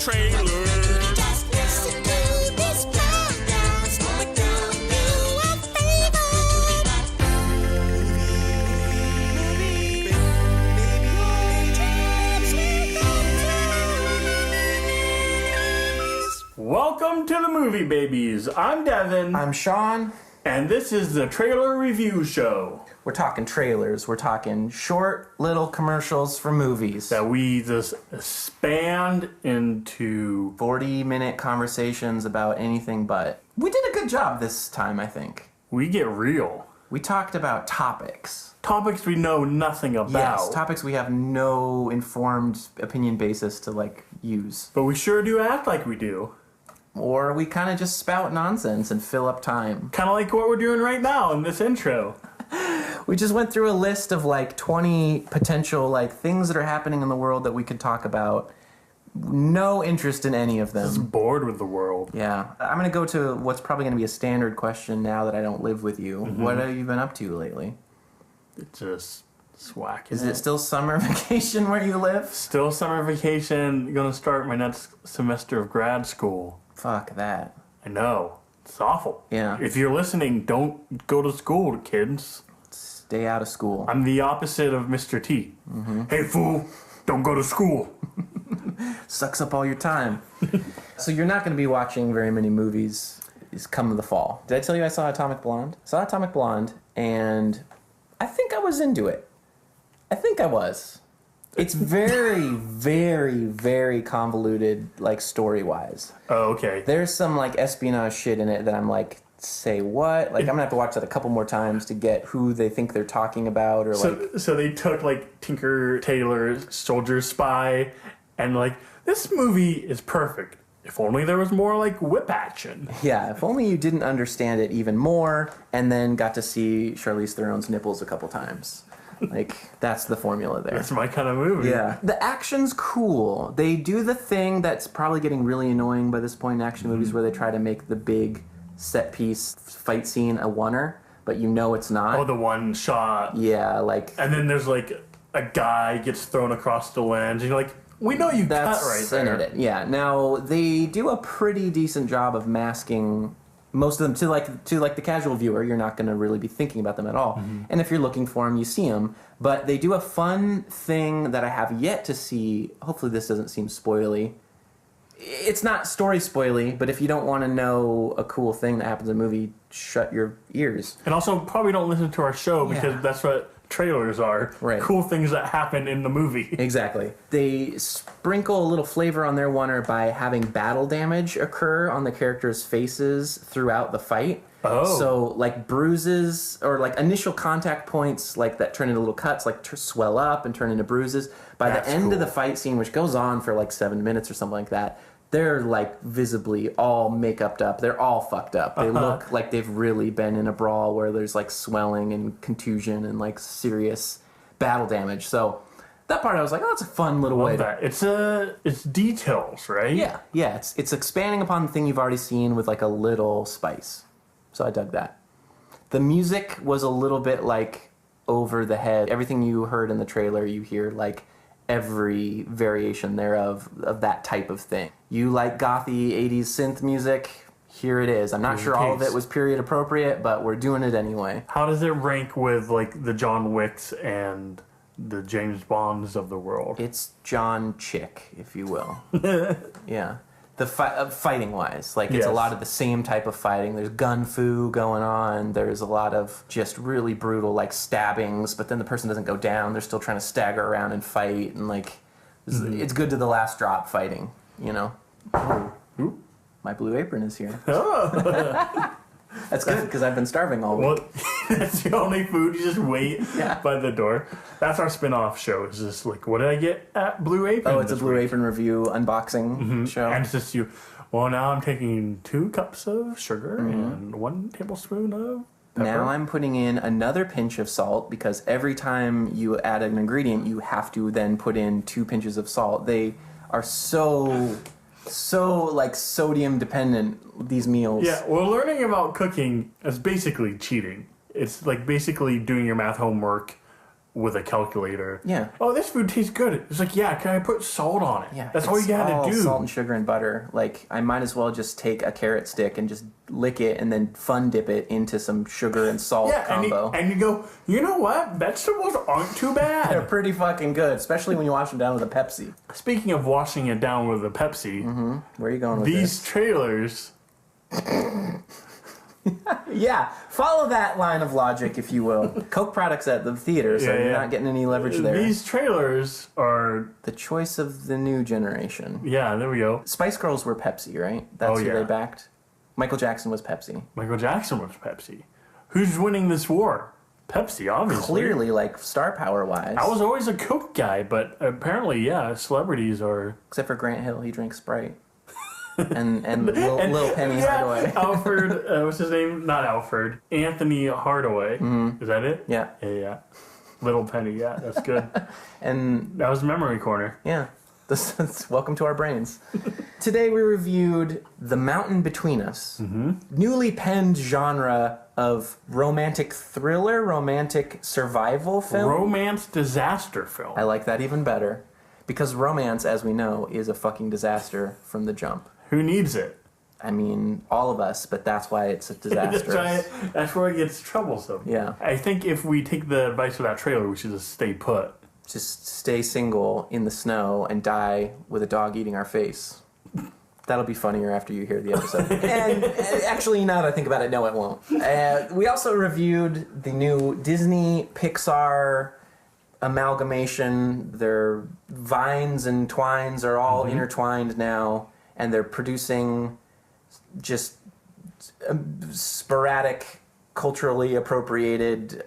trailer. Just listen to this podcast. We're doing you a favor. Welcome to the Movie Babies. I'm Devin. I'm Sean. And this is the Trailer Review Show. We're talking trailers. We're talking short little commercials for movies. That we just expand into 40-minute conversations about anything but. We did a good job this time, I think. We get real. We talked about topics. Topics we know nothing about. Yes, topics we have no informed opinion basis to, use. But we sure do act like we do. Or we kind of just spout nonsense and fill up time. Kind of like what we're doing right now in this intro. We just went through a list of 20 potential things that are happening in the world that we could talk about. No interest in any of them. Just bored with the world. Yeah. I'm going to go to what's probably going to be a standard question now that I don't live with you. Mm-hmm. What have you been up to lately? It's just swacking. Is it still summer vacation where you live? Still summer vacation. Going to start my next semester of grad school. Fuck that. I know. It's awful. Yeah. If you're listening, don't go to school, kids. Stay out of school. I'm the opposite of Mr. T. Mm-hmm. Hey, fool, don't go to school. Sucks up all your time. So you're not going to be watching very many movies come the fall. Did I tell you I saw Atomic Blonde? I saw Atomic Blonde, and I think I was into it. I think I was. It's very, very, very convoluted, story-wise. Oh, okay. There's some, espionage shit in it that I'm say what? I'm gonna have to watch that a couple more times to get who they think they're talking about, or So they took, Tinker Tailor Soldier Spy, and, this movie is perfect. If only there was more, whip action. Yeah, if only you didn't understand it even more, and then got to see Charlize Theron's nipples a couple times. That's the formula there. That's my kind of movie. Yeah. The action's cool. They do the thing that's probably getting really annoying by this point in action movies where they try to make the big set piece fight scene a oneer, but it's not. Oh, the one shot. Yeah, And then there's, a guy gets thrown across the lens, and you're like, we know you cut right there. It. Yeah. Now, they do a pretty decent job of masking most of them to the casual viewer. You're not going to really be thinking about them at all. Mm-hmm. And if you're looking for them, you see them. But they do a fun thing that I have yet to see. Hopefully this doesn't seem spoily. It's not story spoily, but if you don't want to know a cool thing that happens in a movie, shut your ears. And also, probably don't listen to our show because that's what trailers are. Right. Cool things that happen in the movie. Exactly. They sprinkle a little flavor on their oneer by having battle damage occur on the characters' faces throughout the fight. Oh. So, bruises or initial contact points that turn into little cuts, swell up and turn into bruises. By the end of the fight scene, which goes on for 7 minutes or something like that, they're visibly all make-upped up. They're all fucked up. They look like they've really been in a brawl where there's swelling and contusion and serious battle damage. So that part I was oh, that's a fun little way. That. It's details, right? Yeah. It's expanding upon the thing you've already seen with a little spice. So I dug that. The music was a little bit over the head. Everything you heard in the trailer, you hear every variation thereof of that type of thing. You like gothy 80s synth music? Here it is. I'm not sure all of it was period appropriate, but we're doing it anyway. How does it rank with the John Wicks and the James Bonds of the world? It's John Chick, if you will. Yeah. The fighting wise, it's a lot of the same type of fighting. There's gun fu going on. There's a lot of just really brutal stabbings, but then the person doesn't go down. They're still trying to stagger around and fight, and it's good to the last drop fighting. Oh, my Blue Apron is here. Oh. That's good because I've been starving all week. Well, that's the only food. You just wait by the door. That's our spin-off show. It's just what did I get at Blue Apron? Oh, it's a Blue Apron review unboxing show. And it's just you. Well, now I'm taking 2 cups of sugar and 1 tablespoon of pepper. Now I'm putting in another pinch of salt because every time you add an ingredient, you have to then put in 2 pinches of salt. They are so sodium dependent, these meals. Yeah, well, learning about cooking is basically cheating. It's basically doing your math homework with a calculator. Yeah. Oh, this food tastes good. It's like, yeah, can I put salt on it? Yeah, That's all you gotta do. Salt and sugar and butter. Like, I might as well just take a carrot stick and just lick it and then fun dip it into some sugar and salt combo. And you go, you know what? Vegetables aren't too bad. They're pretty fucking good, especially when you wash them down with a Pepsi. Speaking of washing it down with a Pepsi, Where are you going with these trailers. Yeah, follow that line of logic, if you will. Coke products at the theater, so you're not getting any leverage there. These trailers are... The choice of the new generation. Yeah, there we go. Spice Girls were Pepsi, right? That's who they backed? Michael Jackson was Pepsi. Michael Jackson was Pepsi. Who's winning this war? Pepsi, obviously. Clearly, like, star power-wise. I was always a Coke guy, but apparently, yeah, celebrities are... Except for Grant Hill, he drinks Sprite. and Lil Penny Hardaway. Alfred, what's his name? Not Alfred. Anthony Hardaway. Is that it? Yeah. Yeah. Little Penny, yeah, that's good. And that was Memory Corner. Yeah. Welcome to our brains. Today we reviewed The Mountain Between Us. Newly penned genre of romantic thriller, romantic survival film. Romance disaster film. I like that even better. Because romance, as we know, is a fucking disaster from the jump. Who needs it? I mean, all of us, but that's why it's a disaster. That's where it gets troublesome. Yeah. I think if we take the advice of that trailer, we should just stay put. Just stay single in the snow and die with a dog eating our face. That'll be funnier after you hear the episode. and actually, now that I think about it, no, it won't. We also reviewed the new Disney Pixar amalgamation. Their vines and twines are all intertwined now, and they're producing just sporadic, culturally appropriated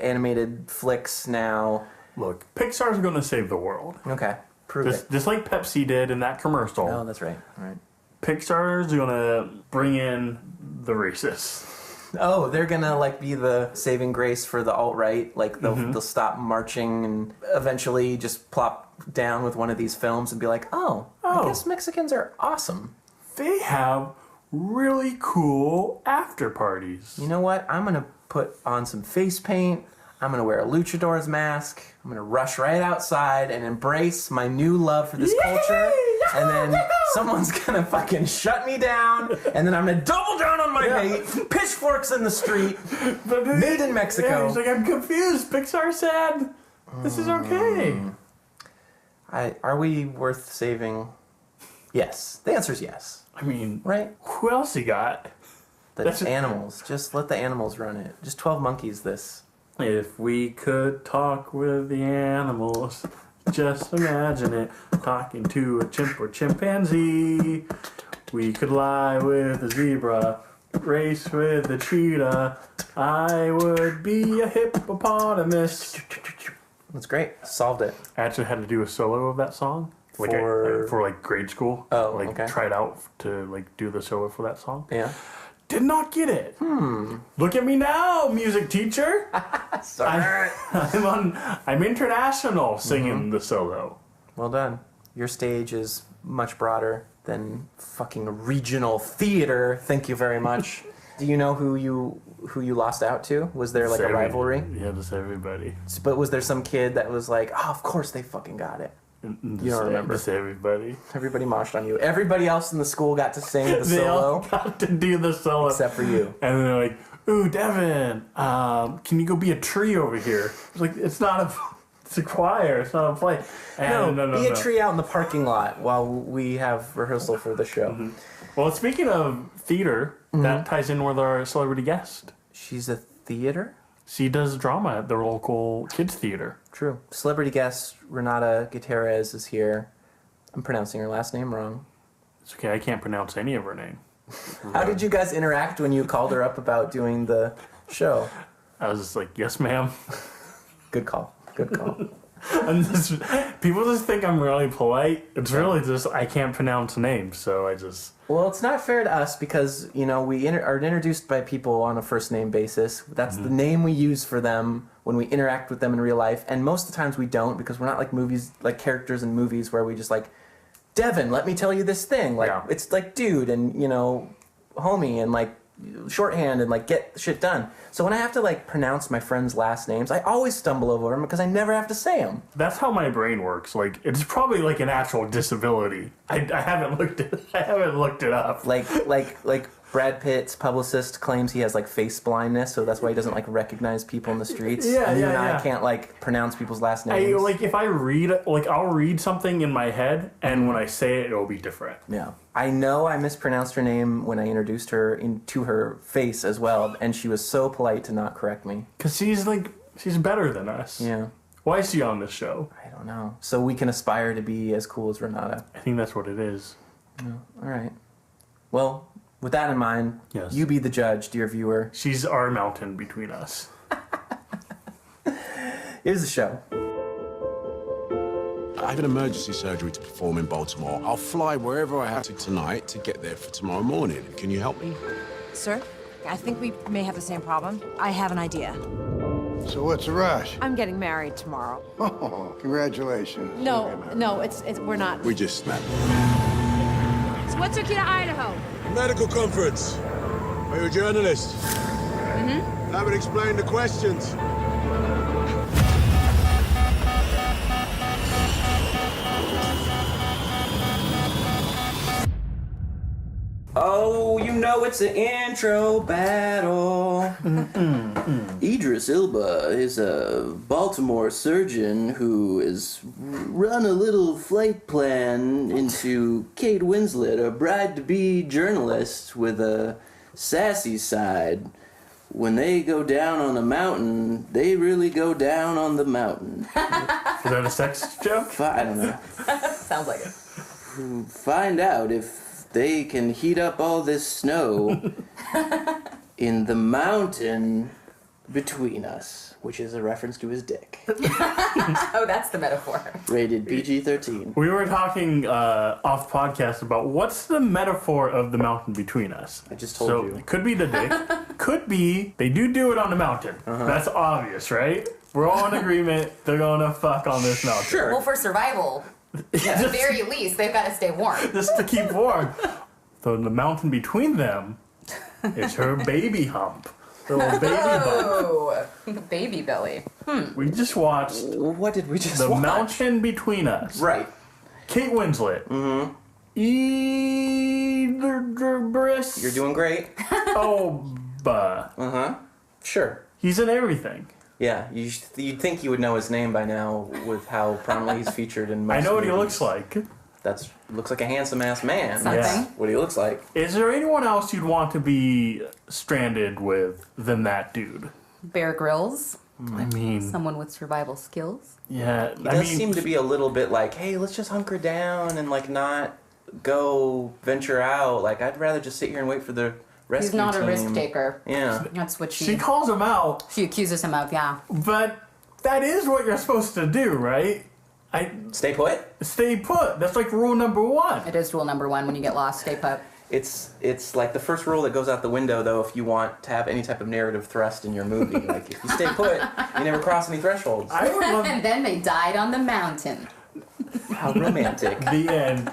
animated flicks now. Look, Pixar's going to save the world. Okay, prove it. Just like Pepsi did in that commercial. Oh, that's right. All right. Pixar's going to bring in the racists. Oh, they're gonna like be the saving grace for the alt-right. Like they'll stop marching and eventually just plop down with one of these films and be like, oh, I guess Mexicans are awesome. They have really cool after parties. You know what? I'm gonna put on some face paint. I'm gonna wear a luchador's mask. I'm gonna rush right outside and embrace my new love for this culture. And then someone's gonna fucking shut me down, and then I'm gonna double down on my hate. Pitchforks in the street, made in Mexico. Yeah, he's like, I'm confused. Pixar said this is okay. Are we worth saving? Yes. The answer is yes. I mean, right? Who else you got? The animals. Just let the animals run it. Just 12 monkeys this. If we could talk with the animals, just imagine it. Talking to a chimp or chimpanzee. We could lie with a zebra, race with a cheetah. I would be a hippopotamus. That's great. Solved it. I actually had to do a solo of that song. For like grade school. Oh, like okay. Tried out to like do the solo for that song. Yeah. Did not get it. Look at me now, music teacher. Sorry. I'm international singing the solo. Well done. Your stage is much broader than fucking regional theater. Thank you very much. Do you know who you lost out to? Was there like a rivalry? Yeah, just everybody. But was there some kid that was like, oh, of course they fucking got it? You don't remember. Just everybody. Everybody moshed on you. Everybody else in the school got to sing the They solo. all got to do the solo. Except for you. And they're like, ooh, Devin, can you go be a tree over here? It's like, it's a choir. It's not a play. And No, be a tree out in the parking lot while we have rehearsal for the show. Well, speaking of theater, that ties in with our celebrity guest. She's a theater? She does drama at the local kids theater. True. Celebrity guest Renata Gutierrez is here. I'm pronouncing her last name wrong. It's okay, I can't pronounce any of her name. How did you guys interact when you called her up about doing the show? I was just like, yes, ma'am. Good call. Good call. People just think I'm really polite. It's really just I can't pronounce names, so I just... Well, it's not fair to us because, you know, we are introduced by people on a first name basis. That's the name we use for them when we interact with them in real life. And most of the times we don't because we're not like movies, like characters in movies where we just like, Devin, let me tell you this thing. Like, it's like dude and, you know, homie and like, shorthand and like get shit done. So when I have to like pronounce my friends' last names, I always stumble over them because I never have to say them. That's how my brain works. Like, it's probably like an actual disability. I haven't looked it up. Like Brad Pitt's publicist claims he has like face blindness, so that's why he doesn't like recognize people in the streets. I can't like pronounce people's last names. If I read, I'll read something in my head, and when I say it, it'll be different. Yeah. I know I mispronounced her name when I introduced her to her face as well, and she was so polite to not correct me. Because she's better than us. Yeah. Why is she on this show? I don't know. So we can aspire to be as cool as Renata. I think that's what it is. Yeah. All right. Well, with that in mind, yes. You be the judge, dear viewer. She's our mountain between us. Here's the show. I have an emergency surgery to perform in Baltimore. I'll fly wherever I have to tonight to get there for tomorrow morning. Can you help me? Sir, I think we may have the same problem. I have an idea. So what's the rush? I'm getting married tomorrow. Oh, congratulations. No, it's we're not. We just snapped. So what took you to Idaho? Medical conference. Are you a journalist? Mm-hmm. Haven't explained the questions. Oh, you know it's an intro battle. Idris Elba is a Baltimore surgeon who has run a little flight plan into Kate Winslet, a bride-to-be journalist with a sassy side. When they go down on the mountain, they really go down on the mountain. Is that a sex joke? I don't know. Sounds like it. Find out if they can heat up all this snow in the mountain between us, which is a reference to his dick. Oh, that's the metaphor. Rated PG-13. We were talking off podcast about what's the metaphor of the mountain between us. I just told you. It could be the dick. Could be they do it on the mountain. That's obvious, right? We're all in agreement. They're gonna fuck on this mountain. Sure. Well, for survival, at the very least, they've got to stay warm. Just to keep warm. So the mountain between them is her baby hump. Her little baby bump. Oh, baby belly. We just watched What did we just The watch? Mountain Between Us. Right. Kate Winslet. Mm-hmm. Idris. You're doing great. Elba. Uh-huh. Sure. He's in everything. Yeah, you'd think you would know his name by now with how prominently he's featured in most I know what he movies. looks like. Looks like a handsome-ass man. Something. That's what he looks like. Is there anyone else you'd want to be stranded with than that dude? Bear Grylls, I mean, someone with survival skills. yeah. He does seem to be a little bit like, hey, let's just hunker down and like not go venture out. Like, I'd rather just sit here and wait for the rescue He's not team. a risk taker. Yeah. That's what she she calls him out, accuses him of, yeah. but that is what you're supposed to do, right? Stay put? Stay put. That's like rule number 1. It is rule number 1 when you get lost, stay put. It's like the first rule that goes out the window, though, if you want to have any type of narrative thrust in your movie. Like, if you stay put, you never cross any thresholds. I would love And then they died on the mountain. How romantic. the end.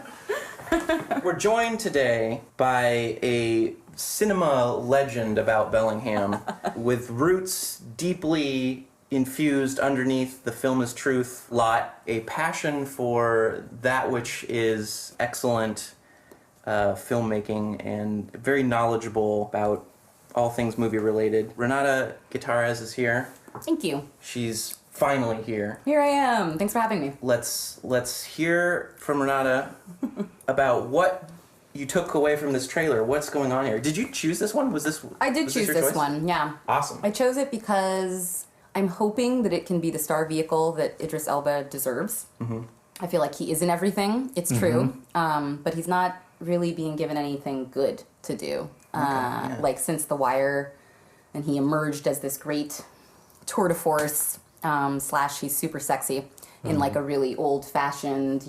We're joined today by a cinema legend about Bellingham with roots deeply infused underneath the film is truth lot, a passion for that which is excellent filmmaking, and very knowledgeable about all things movie related. Renata Gutierrez is here. Thank you. She's finally here. Here I am. Thanks for having me. Let's hear from Renata about what you took away from this trailer. What's going on here? Did you choose this one? I did was choose your this choice? one, yeah. Awesome. I chose it because I'm hoping that it can be the star vehicle that Idris Elba deserves. Mm-hmm. I feel like he is in everything. It's true. But he's not really being given anything good to do. Like since The Wire, and he emerged as this great tour de force, / he's super sexy in like a really old-fashioned,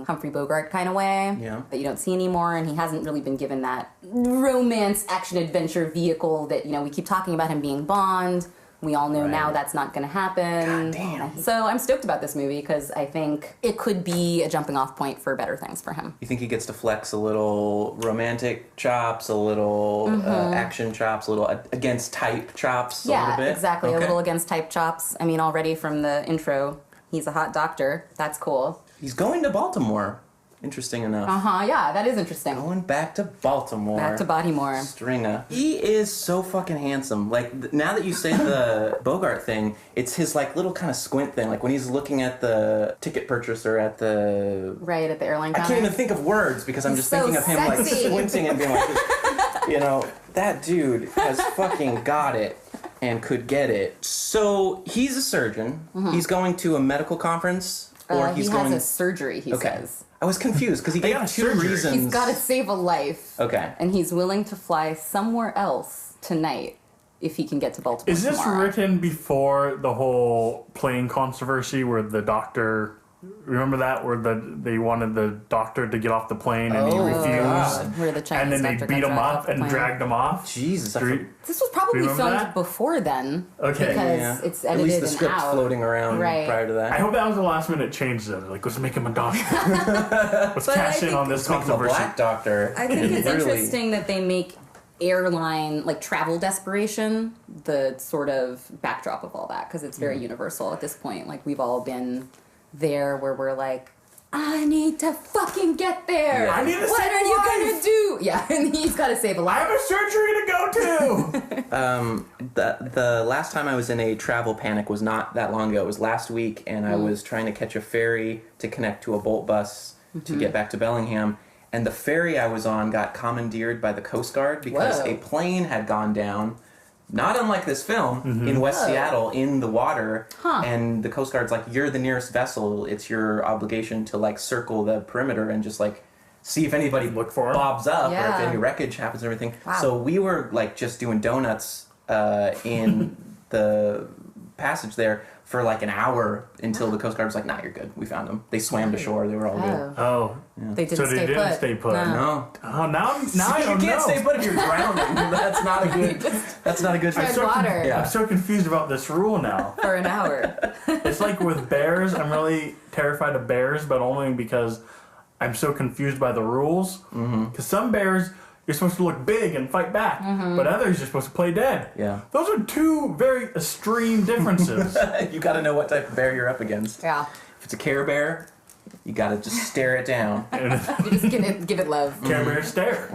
Humphrey Bogart kind of way that you don't see anymore, and he hasn't really been given that romance, action-adventure vehicle that, we keep talking about him being Bond. We all know now Right. that's not going to happen. God damn. So I'm stoked about this movie because I think it could be a jumping off point for better things for him. You think he gets to flex a little romantic chops, a little action chops, a little against type chops a little bit? Exactly. Okay. A little against type chops. I mean, already from the intro, he's a hot doctor. That's cool. He's going to Baltimore. Interesting enough. Yeah, that is interesting. Going back to Baltimore. Back to Bodymore. Stringer. He is so fucking handsome. Like, now that you say the Bogart thing, it's his, like, little kind of squint thing. Like, when he's looking at the ticket purchaser at the... Right, at the airline I counter. can't even think of words because I'm just so thinking of him, like, sexy. squinting and being like, you know, that dude has fucking got it and could get it. So, he's a surgeon. He's going to a medical conference, or he's he going... has a surgery, he says. I was confused because he gave got a two surgery. reasons. He's got to save a life. Okay. And he's willing to fly somewhere else tonight if he can get to Baltimore Is this tomorrow. written before the whole plane controversy where the doctor... Remember that? Where they wanted the doctor to get off the plane and he refused? God. Where the Chinese And then they doctor beat got him dragged off up the and plane. dragged him off? Jesus. I Do you- This was probably Remember filmed that? before then. Okay. Because Yeah. it's At edited least the and script out. floating around Right. prior to that. I hope that was the last minute change though. Like, let's make him a doctor. Let's But I cash in think- on this Make him a controversy. black doctor. I think it's Really. interesting that they make airline, like travel desperation, the sort of backdrop of all that, because it's very universal at this point. Like, we've all been there where we're like, I need to fucking get there. Yeah. I need to What save are a you life. gonna do? Yeah, and he's got to save a I life. have a surgery to go to! The last time I was in a travel panic was not that long ago. It was last week, and I was trying to catch a ferry to connect to a Bolt bus to get back to Bellingham. And the ferry I was on got commandeered by the Coast Guard because Whoa. a plane had gone down, not unlike this film, in West Seattle in the water. And the Coast Guard's like, you're the nearest vessel. It's your obligation to, like, circle the perimeter and just, like, see if anybody Look for 'em. bobs up or if Yeah. any wreckage happens and everything. Wow. So we were, like, just doing donuts in the passage there for like an hour until the Coast Guard was like, nah, you're good. We found them. They swam to shore. They were all good. Oh. Oh. They didn't So they stay didn't put. stay put. No. No. Oh, now I you don't can't know. stay put if you're drowning. That's not a good. That's not a good. Tread so water Yeah. I'm so confused about this rule now. for an hour. It's like with bears, I'm really terrified of bears, but only because I'm so confused by the rules. Because some bears, you're supposed to look big and fight back, but others, you're supposed to play dead. Yeah. Those are two very extreme differences. You got to know what type of bear you're up against. Yeah. If it's a Care Bear, you got to just stare it down. You just give it love. Care Bear stare.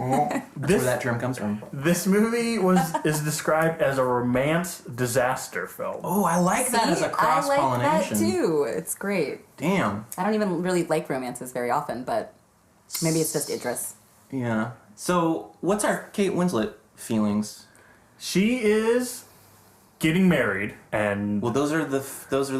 That's where that term comes from. This movie is described as a romance disaster film. Oh, I like that as a cross I like pollination. that too. It's great. Damn. I don't even really like romances very often, but maybe it's just Idris. Yeah. So, what's our Kate Winslet feelings? She is getting married, and Well, those are the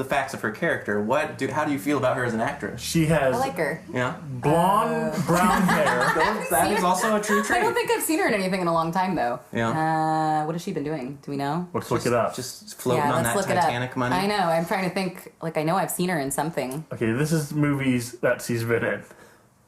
facts of her character. How do you feel about her as an actress? she has I like her. Yeah. blonde, brown hair. That is also a true trait. I don't think I've seen her in anything in a long time, though. Yeah. What has she been doing? Do we know? Let's look it up. Just floating Yeah, on let's that look it up. Titanic money. I know. I'm trying to think. Like, I know I've seen her in something. Okay, this is movies that she's been in.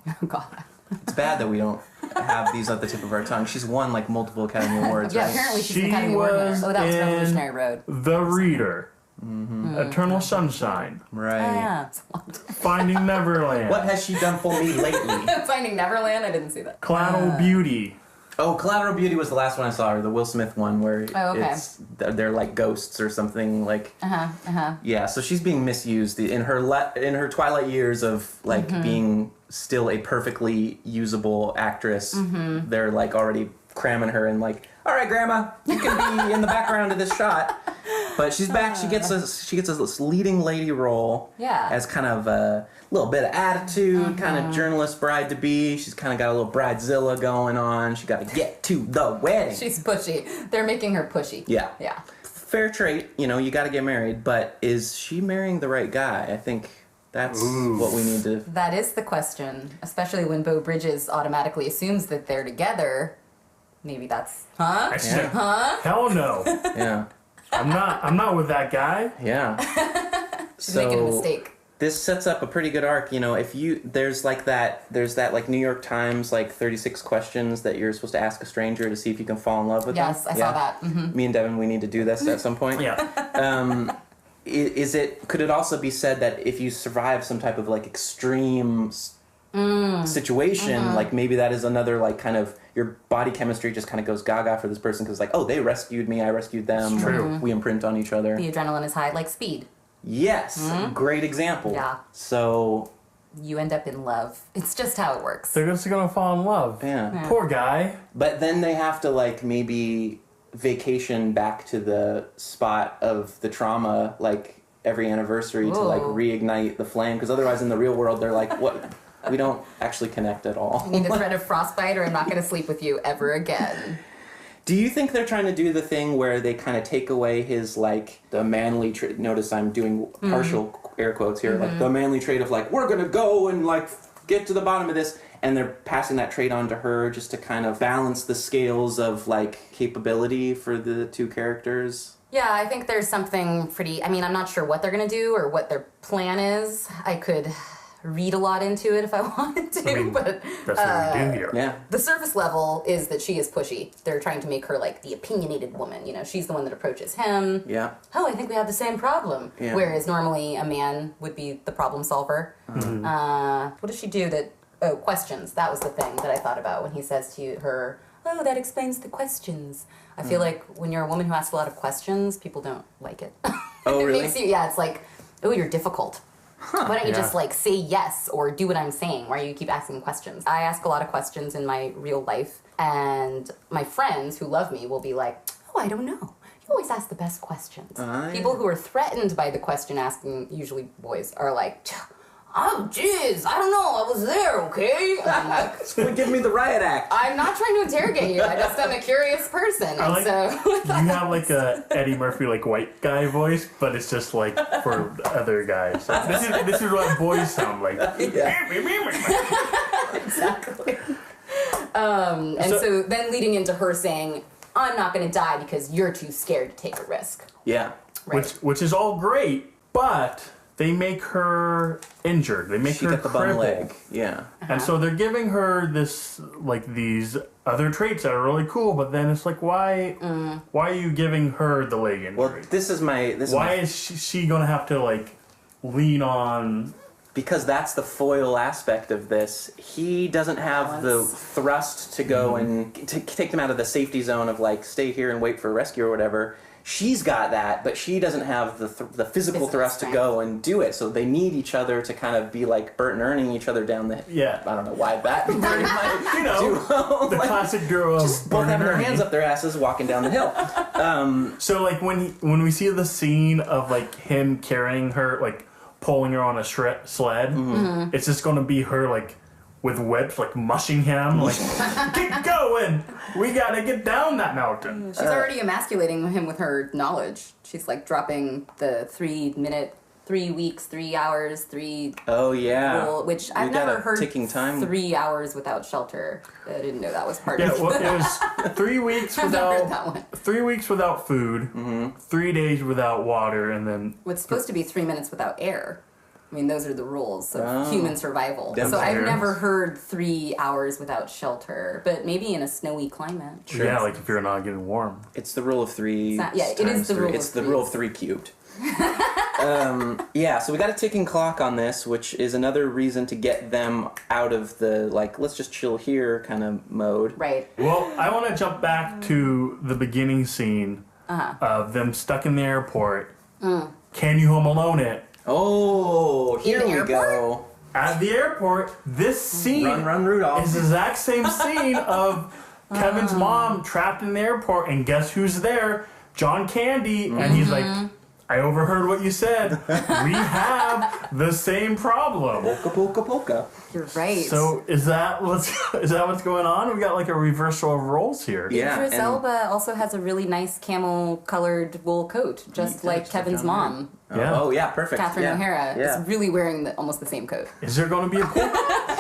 Oh, God. It's bad that we don't have these at the tip of our tongue. She's won like multiple Academy Awards. Yeah, right? apparently she's She an Academy Award winner. was Oh, that was in- Revolutionary Road. The Reader, Eternal Sunshine, Right. Oh, yeah. It's a long time. Finding Neverland, What has she done for me lately? Finding Neverland? I didn't see that. Collateral Beauty. Oh, Collateral Beauty was the last one I saw, or the Will Smith one, where Oh, okay. they're like ghosts or something. Like, yeah. So she's being misused in her twilight years of like being still a perfectly usable actress. They're like already cramming her and like, all right, Grandma, you can be in the background of this shot. But she's back. She gets this leading lady role. Yeah. As kind of a little bit of attitude, kind of journalist bride to be. She's kind of got a little bridezilla going on. She got to get to the wedding. She's pushy. They're making her pushy. Yeah. Yeah. Fair trait. You got to get married. But is she marrying the right guy? I think that's what we need to. That is the question, especially when Beau Bridges automatically assumes that they're together. Maybe that's I said, hell no. Yeah. I'm not with that guy. Yeah. she's making a mistake. This sets up a pretty good arc, you know. If you there's that like New York Times like 36 questions that you're supposed to ask a stranger to see if you can fall in love with them. Yes, I saw that. Mm-hmm. Me and Devin, we need to do this at some point. Yeah. Could it also be said that if you survive some type of like extreme situation, like maybe that is another like kind of your body chemistry just kind of goes gaga for this person because like, oh, they rescued me, I rescued them. It's true. We imprint on each other. The adrenaline is high, like speed. Yes, great example. Yeah. So You end up in love. It's just how it works. They're just gonna fall in love. yeah. Poor guy. But then they have to like maybe vacation back to the spot of the trauma like every anniversary to like Whoa. reignite the flame because otherwise in the real world they're like what we don't actually connect at all. I need the threat of frostbite or I'm not going to sleep with you ever again. Do you think they're trying to do the thing where they kind of take away his like the manly trait? Notice I'm doing partial air quotes here, like the manly trait of like we're gonna go and like get to the bottom of this, and they're passing that trait on to her just to kind of balance the scales of like capability for the two characters. Yeah, I think there's something pretty... I mean, I'm not sure what they're going to do or what their plan is. I could read a lot into it if I wanted to, I mean, but that's what we do here. Yeah. the surface level is that she is pushy. They're trying to make her like the opinionated woman. You know, she's the one that approaches him. Yeah. Oh, I think we have the same problem. Yeah. Whereas normally a man would be the problem solver. What does she do that... Oh, questions. That was the thing that I thought about when he says to her, oh, that explains the questions. I feel like when you're a woman who asks a lot of questions, people don't like it. Oh, It really? makes you, yeah, it's like, oh, you're difficult. Why don't you Yeah. just like say yes or do what I'm saying? Why do you keep asking questions? I ask a lot of questions in my real life, and my friends who love me will be like, oh, I don't know. You always ask the best questions. People who are threatened by the question asking, usually boys, are like, oh, jeez, I don't know, I was there, okay? And I'm like, Give me the riot act. I'm not trying to interrogate you. I just am a curious person. I like- And so You have like a Eddie Murphy like white guy voice, but it's just like for other guys. So this is what boys sound like. exactly. And so then leading into her saying, I'm not going to die because you're too scared to take a risk. Yeah. Right. Which is all great, but they make her injured. They make She her got the bum crippled. leg. Yeah. And so they're giving her this like these other traits that are really cool, but then it's like why are you giving her the leg injury? Well, this is my Why is she gonna have to like lean on? because that's the foil aspect of this. He doesn't have the Balance. thrust to go and to take them out of the safety zone of like stay here and wait for a rescue or whatever. She's got that, but she doesn't have the physical Physical thrust strength. to go and do it. So they need each other to kind of be like Bert and Ernie each other down the. Yeah. I don't know why that. You know, the classic duo of both Bert and having their Ernie. hands up their asses walking down the hill. So like when we see the scene of like him carrying her, like pulling her on a sled, it's just gonna be her like with whips, like mushing him, like get going. We gotta get down that mountain. She's already emasculating him with her knowledge. She's like dropping the 3 minute, 3 weeks, 3 hours, 3 Oh yeah. rule, which We I've got never a heard. ticking time. 3 hours without shelter. I didn't know that was part Yeah, of well, it was 3 weeks I've never heard without that one. 3 weeks without food, 3 days without water, and then What's supposed to be 3 minutes without air. I mean, those are the rules of human survival. Them So I've stairs. never heard 3 hours without shelter, but maybe in a snowy climate. yeah, like if you're not getting warm. It's the rule of three. Yeah, it is times the three. rule It's of the rule of threes. 3 cubed. Yeah, so we got a ticking clock on this, which is another reason to get them out of the like let's just chill here kind of mode. Right. Well, I want to jump back to the beginning scene of them stuck in the airport. Can you Home Alone it? Oh, In here the we airport? go. At the airport, this scene Run, Rudolph. is the exact same scene of Kevin's mom trapped in the airport, and guess who's there? John Candy, and he's like, I overheard what you said. We have the same problem. Polka, polka. You're right. So is that what's going on? We got like a reversal of roles here. Yeah, Idris and- Elba also has a really nice camel-colored wool coat, just like Kevin's mom, Yeah. Oh yeah, perfect. Catherine yeah. O'Hara, Yeah. is really wearing almost the same coat. Is there going to be a pool?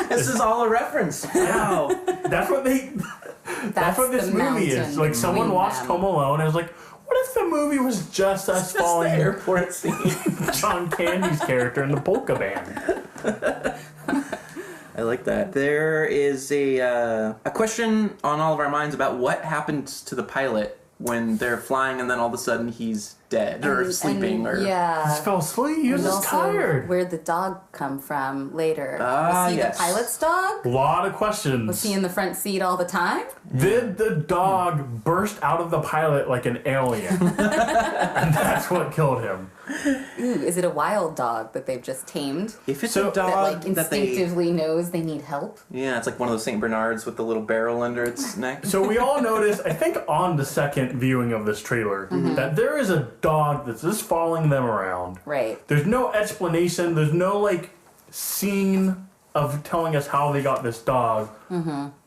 This is all a reference. Wow. That's what they. That's what this the movie is. mountain Like someone between watched them. Home Alone and was like, what if if the movie was just us Just the following airport scene. John Candy's character in the polka band? I like that. There is a question on all of our minds about what happened to the pilot when they're flying and then all of a sudden he's dead or sleeping or He just fell asleep. He was And just also, tired. where'd the dog come from later? Ah, Was he yes. the pilot's dog? A lot of questions. Was he in the front seat all the time? Did the dog burst out of the pilot like an alien? And that's what killed him. Ooh, is it a wild dog that they've just tamed? if it's So- a That dog like that they instinctively knows they need help? yeah, it's like one of those Saint Bernards with the little barrel under its neck. So we all noticed, I think on the second viewing of this trailer, that there is a dog that's just following them around. Right. There's no explanation. There's no like scene of telling us how they got this dog.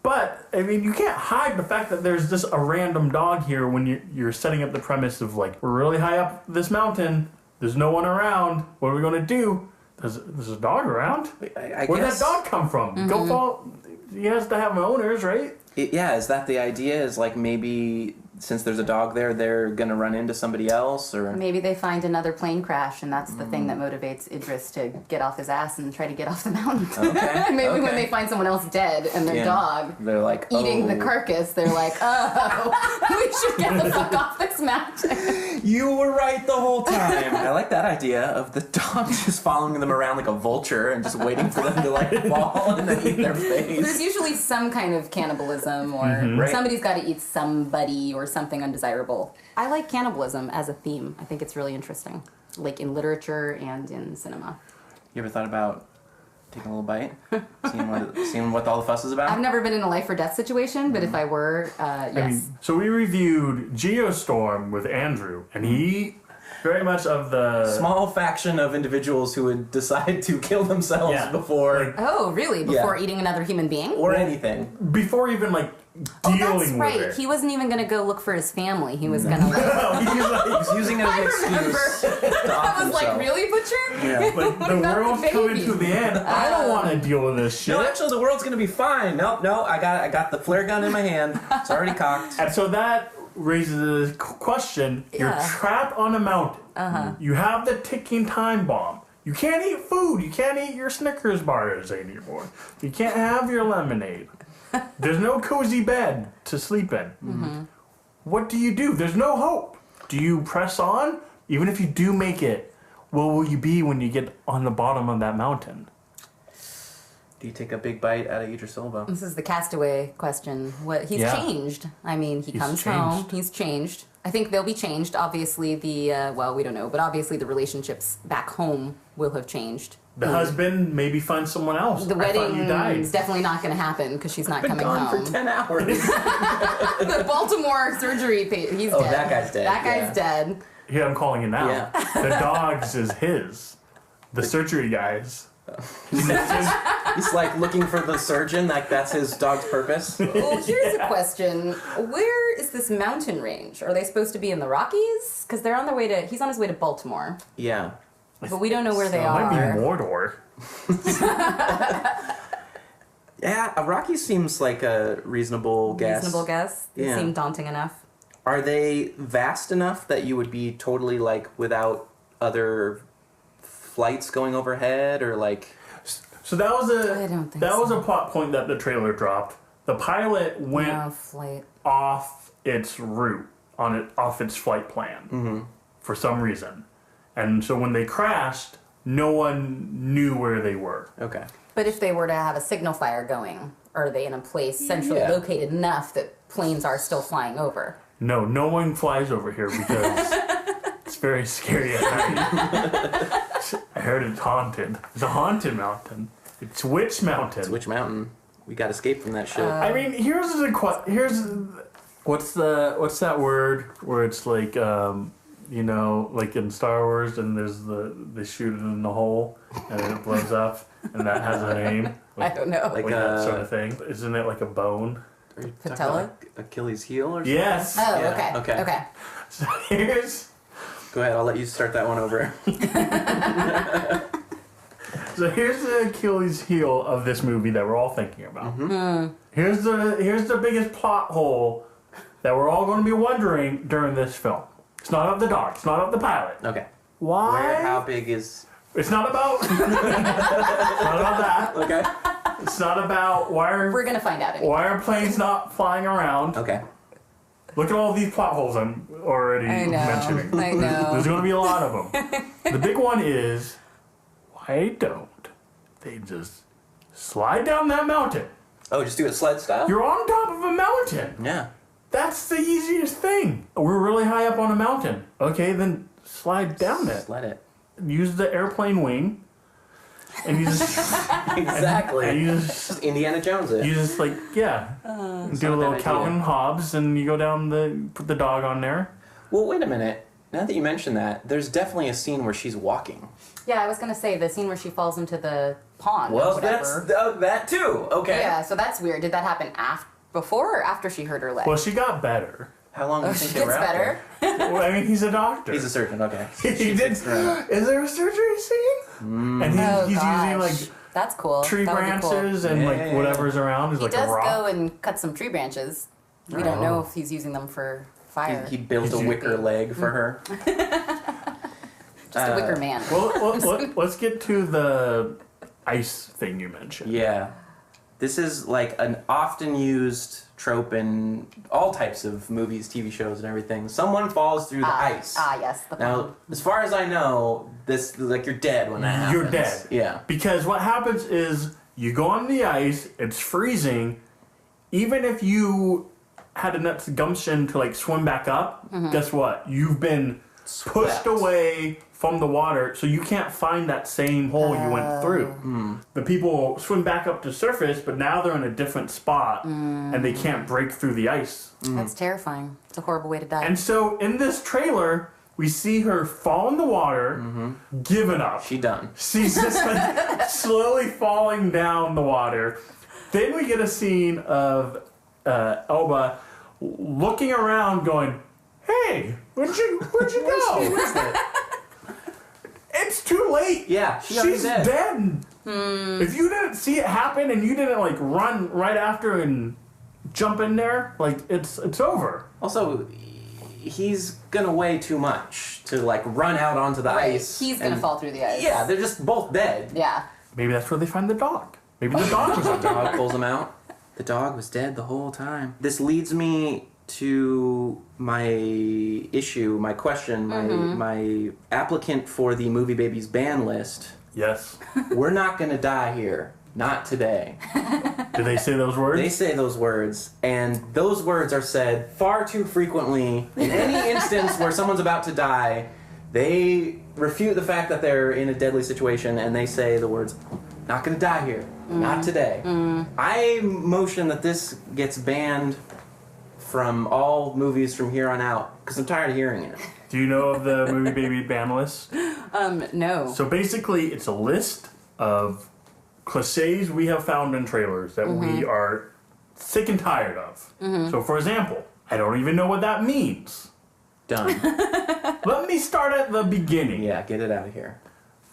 But I mean, you can't hide the fact that there's just a random dog here when you're setting up the premise of like, we're really high up this mountain. There's no one around. What are we gonna do? There's a dog around. I Where'd guess, that dog come from? Go follow. He has to have owners, right? Yeah, is that the idea? Is like maybe since there's a dog there, they're gonna run into somebody else, or Maybe they find another plane crash, and that's the thing that motivates Idris to get off his ass and try to get off the mountain. Okay, Maybe when okay. they find someone else dead and their Yeah. dog they're like eating the "Oh, carcass, they're like, oh, we should get the fuck off this mountain. You were right the whole time. I like that idea of the dog just following them around like a vulture and just waiting for them to like fall and then eat their There's face. usually some kind of cannibalism, or Right. somebody's got to eat somebody or something undesirable. I like cannibalism as a theme. I think it's really interesting, like in literature and in cinema. You ever thought about taking a little bite, seeing what all the fuss is about? I've never been in a life or death situation, but if I were, yes. I mean, so we reviewed Geostorm with Andrew, and he very much of the Small faction of individuals who would decide to kill themselves Yeah. before Like, Oh, really? Before Yeah. eating another human being? or anything. before even like Oh, dealing that's with right. it. He wasn't even going to go look for his family. He was going to like... He's like, He's using it as an remember. excuse to off I was like, himself. really, Butcher? Yeah. like the Not the world's coming baby. to the end. I don't want to deal with this shit. No, actually, the world's gonna be fine. Nope, no, I got the flare gun in my hand. It's already cocked. And so that raises a question. You're Yeah. trapped on a mountain. You have the ticking time bomb. You can't eat food. You can't eat your Snickers bars anymore. You can't have your lemonade. There's no cozy bed to sleep in. What do you do? There's no hope. Do you press on? Even if you do make it, what will you be when you get on the bottom of that mountain? Do you take a big bite out of Idris Elba? This is the castaway question. What he's Yeah. changed. I mean, he He's comes changed. home. He's changed. I think they'll be changed. Obviously, well, we don't know, but obviously the relationships back home will have changed. The husband maybe finds someone else. The I thought you wedding died. is definitely not going to happen because she's not Been coming gone home. for 10 hours. The Baltimore surgery, he's Oh, dead. that guy's dead, That guy's yeah. dead. Yeah, I'm calling it now. Yeah. The dogs is his. The surgery guys. He's like looking for the surgeon, like that's his dog's purpose. Well, here's a question. Where is this mountain range? Are they supposed to be in the Rockies? Because they're on their way to, he's on his way to Baltimore. Yeah. But we don't know where they It might be are. Mordor. Yeah, Rocky seems like a reasonable guess. Reasonable guess. They Yeah. seem daunting enough. Are they vast enough that you would be totally like without other flights going overhead or like So that was I don't think that was so. a plot point that the trailer dropped. The pilot went No flight. off its route off its flight plan for some reason, and so when they crashed, no one knew where they were. okay. But if they were to have a signal fire going, are they in a place centrally Yeah. located enough that planes are still flying over? No one flies over here because it's very scary at night. I heard it's haunted. It's a haunted mountain. It's Witch Mountain. Which mountain? We got escaped from that shit. I mean, here's what's that word where it's like like in Star Wars and there's they shoot it in the hole and it blows up and that has a name. I don't know. Like that sort of thing. Isn't it like a bone? Are you talking Patella? about, like, Achilles heel or something? Yes. Oh, Yeah, okay. okay. Okay. So here's Go ahead, I'll let you start that one over. the Achilles heel of this movie that we're all thinking about. Here's the biggest plot hole that we're all going to be wondering during this film. It's not about the dog. It's not about the pilot. Okay. Why? How big is... It's not about... it's not about that. Okay. It's not about We're gonna find out. Anyway. why are planes not flying around. Okay. Look at all these plot holes I'm already mentioning. I know. There's going to be a lot of them. The big one is, why don't they just slide down that mountain? Oh, just do it sled style? You're on top of a mountain. Yeah. That's the easiest thing. We're really high up on a mountain. Okay, then slide down it. Sled it. Use the airplane wing. And you just... Exactly. and you just... Indiana Jones it. You just like, yeah. do a not a little bad Calvin idea. Hobbes and you go down put the dog on there. Well, wait a minute. Now that you mention that, there's definitely a scene where she's walking. Yeah, I was gonna say the scene where she falls into the pond. or Well, whatever. that's that too. Okay. Yeah, so that's weird. Did that happen before or after she hurt her leg? Well, she got better. How long do you think she they were gets out better. there? Well, I mean, he's a doctor. He's a surgeon. Okay. He did. Is there a surgery scene? And Oh, he's gosh. using like That's cool. tree That would be cool. branches and Yeah, like yeah, yeah. whatever's around is He like does a rock. go and cut some tree branches. We don't know if he's using them for fire. He built a He's- wicker leg for her. Just a wicker man. Well, let's get to the ice thing you mentioned. Yeah. This is like an often used trope in all types of movies, TV shows, and everything. Someone falls through the ice. Yes. The Now, as far as I know, this like you're dead when that happens. You're dead. Yeah. Because what happens is you go on the ice, it's freezing. Even if you had enough gumption to like swim back up, guess what? You've been pushed Swept. away from the water, so you can't find that same hole you went through. The people swim back up to surface, but now they're in a different spot and they can't break through the ice. That's terrifying. It's a horrible way to die. And so in this trailer, we see her fall in the water, giving up. She done. She's just like slowly falling down the water. Then we get a scene of Elba looking around going, hey, where'd you go? It's too late. Yeah, She's dead. If you didn't see it happen and you didn't like run right after and jump in there, like it's over. Also, he's gonna weigh too much to like run out onto the Right. ice. He's gonna and- fall through the ice. Yeah, they're just both dead. Yeah. Maybe that's where they find the dog. Maybe the dog was on The top. dog pulls him out. The dog was dead the whole time. This leads me to my issue, my question, my applicant for the Movie Babies ban list. Yes. We're not gonna die here. Not today. Did they say those words? They say those words, and those words are said far too frequently. In any instance where someone's about to die, they refute the fact that they're in a deadly situation, and they say the words, not gonna die here. Not today. I motion that this gets banned from all movies from here on out, because I'm tired of hearing it. Do you know of the Movie Baby ban list? No. So basically, it's a list of cliches we have found in trailers that we are sick and tired of. So, for example, I don't even know what that means. Done. Let me start at the beginning. Yeah, get it out of here.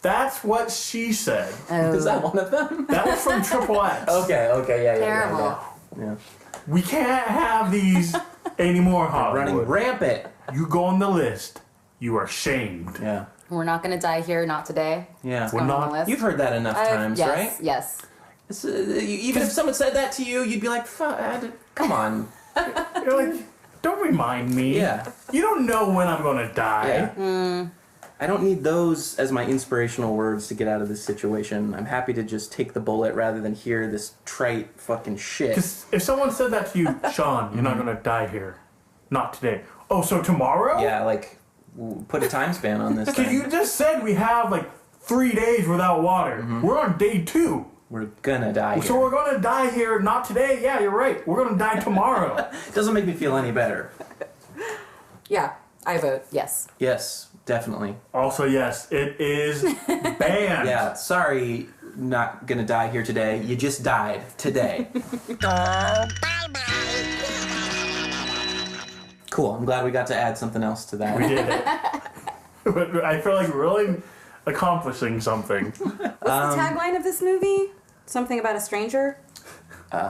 That's what she said. Is that one of them? That was from Triple X. Okay, yeah. Terrible. Yeah. We can't have these anymore, Hollywood. Running rampant. You go on the list. You are shamed. Yeah. We're not gonna die here. Not today. Yeah. We're On the not- list. You've heard that enough times, yes, right? Yes. It's, even if someone said that to you, you'd be like, come on. You're like, don't remind me. Yeah. You don't know when I'm going to die. Yeah. I don't need those as my inspirational words to get out of this situation. I'm happy to just take the bullet rather than hear this trite fucking shit. Because if someone said that to you, Sean, you're not going to die here. Not today. Oh, so tomorrow? Yeah, like, put a time span on this Because thing. you just said we have like 3 days without water. We're on day 2. We're gonna die So here. we're going to die here, not today. Yeah, you're right. We're going to die tomorrow. Doesn't make me feel any better. Yeah. I vote yes. Yes, definitely. Also, yes, it is banned. Yeah, sorry, not gonna die here today. You just died today. Cool, I'm glad we got to add something else to that. We did it. But I feel like really accomplishing something. What's the tagline of this movie? Something about a stranger?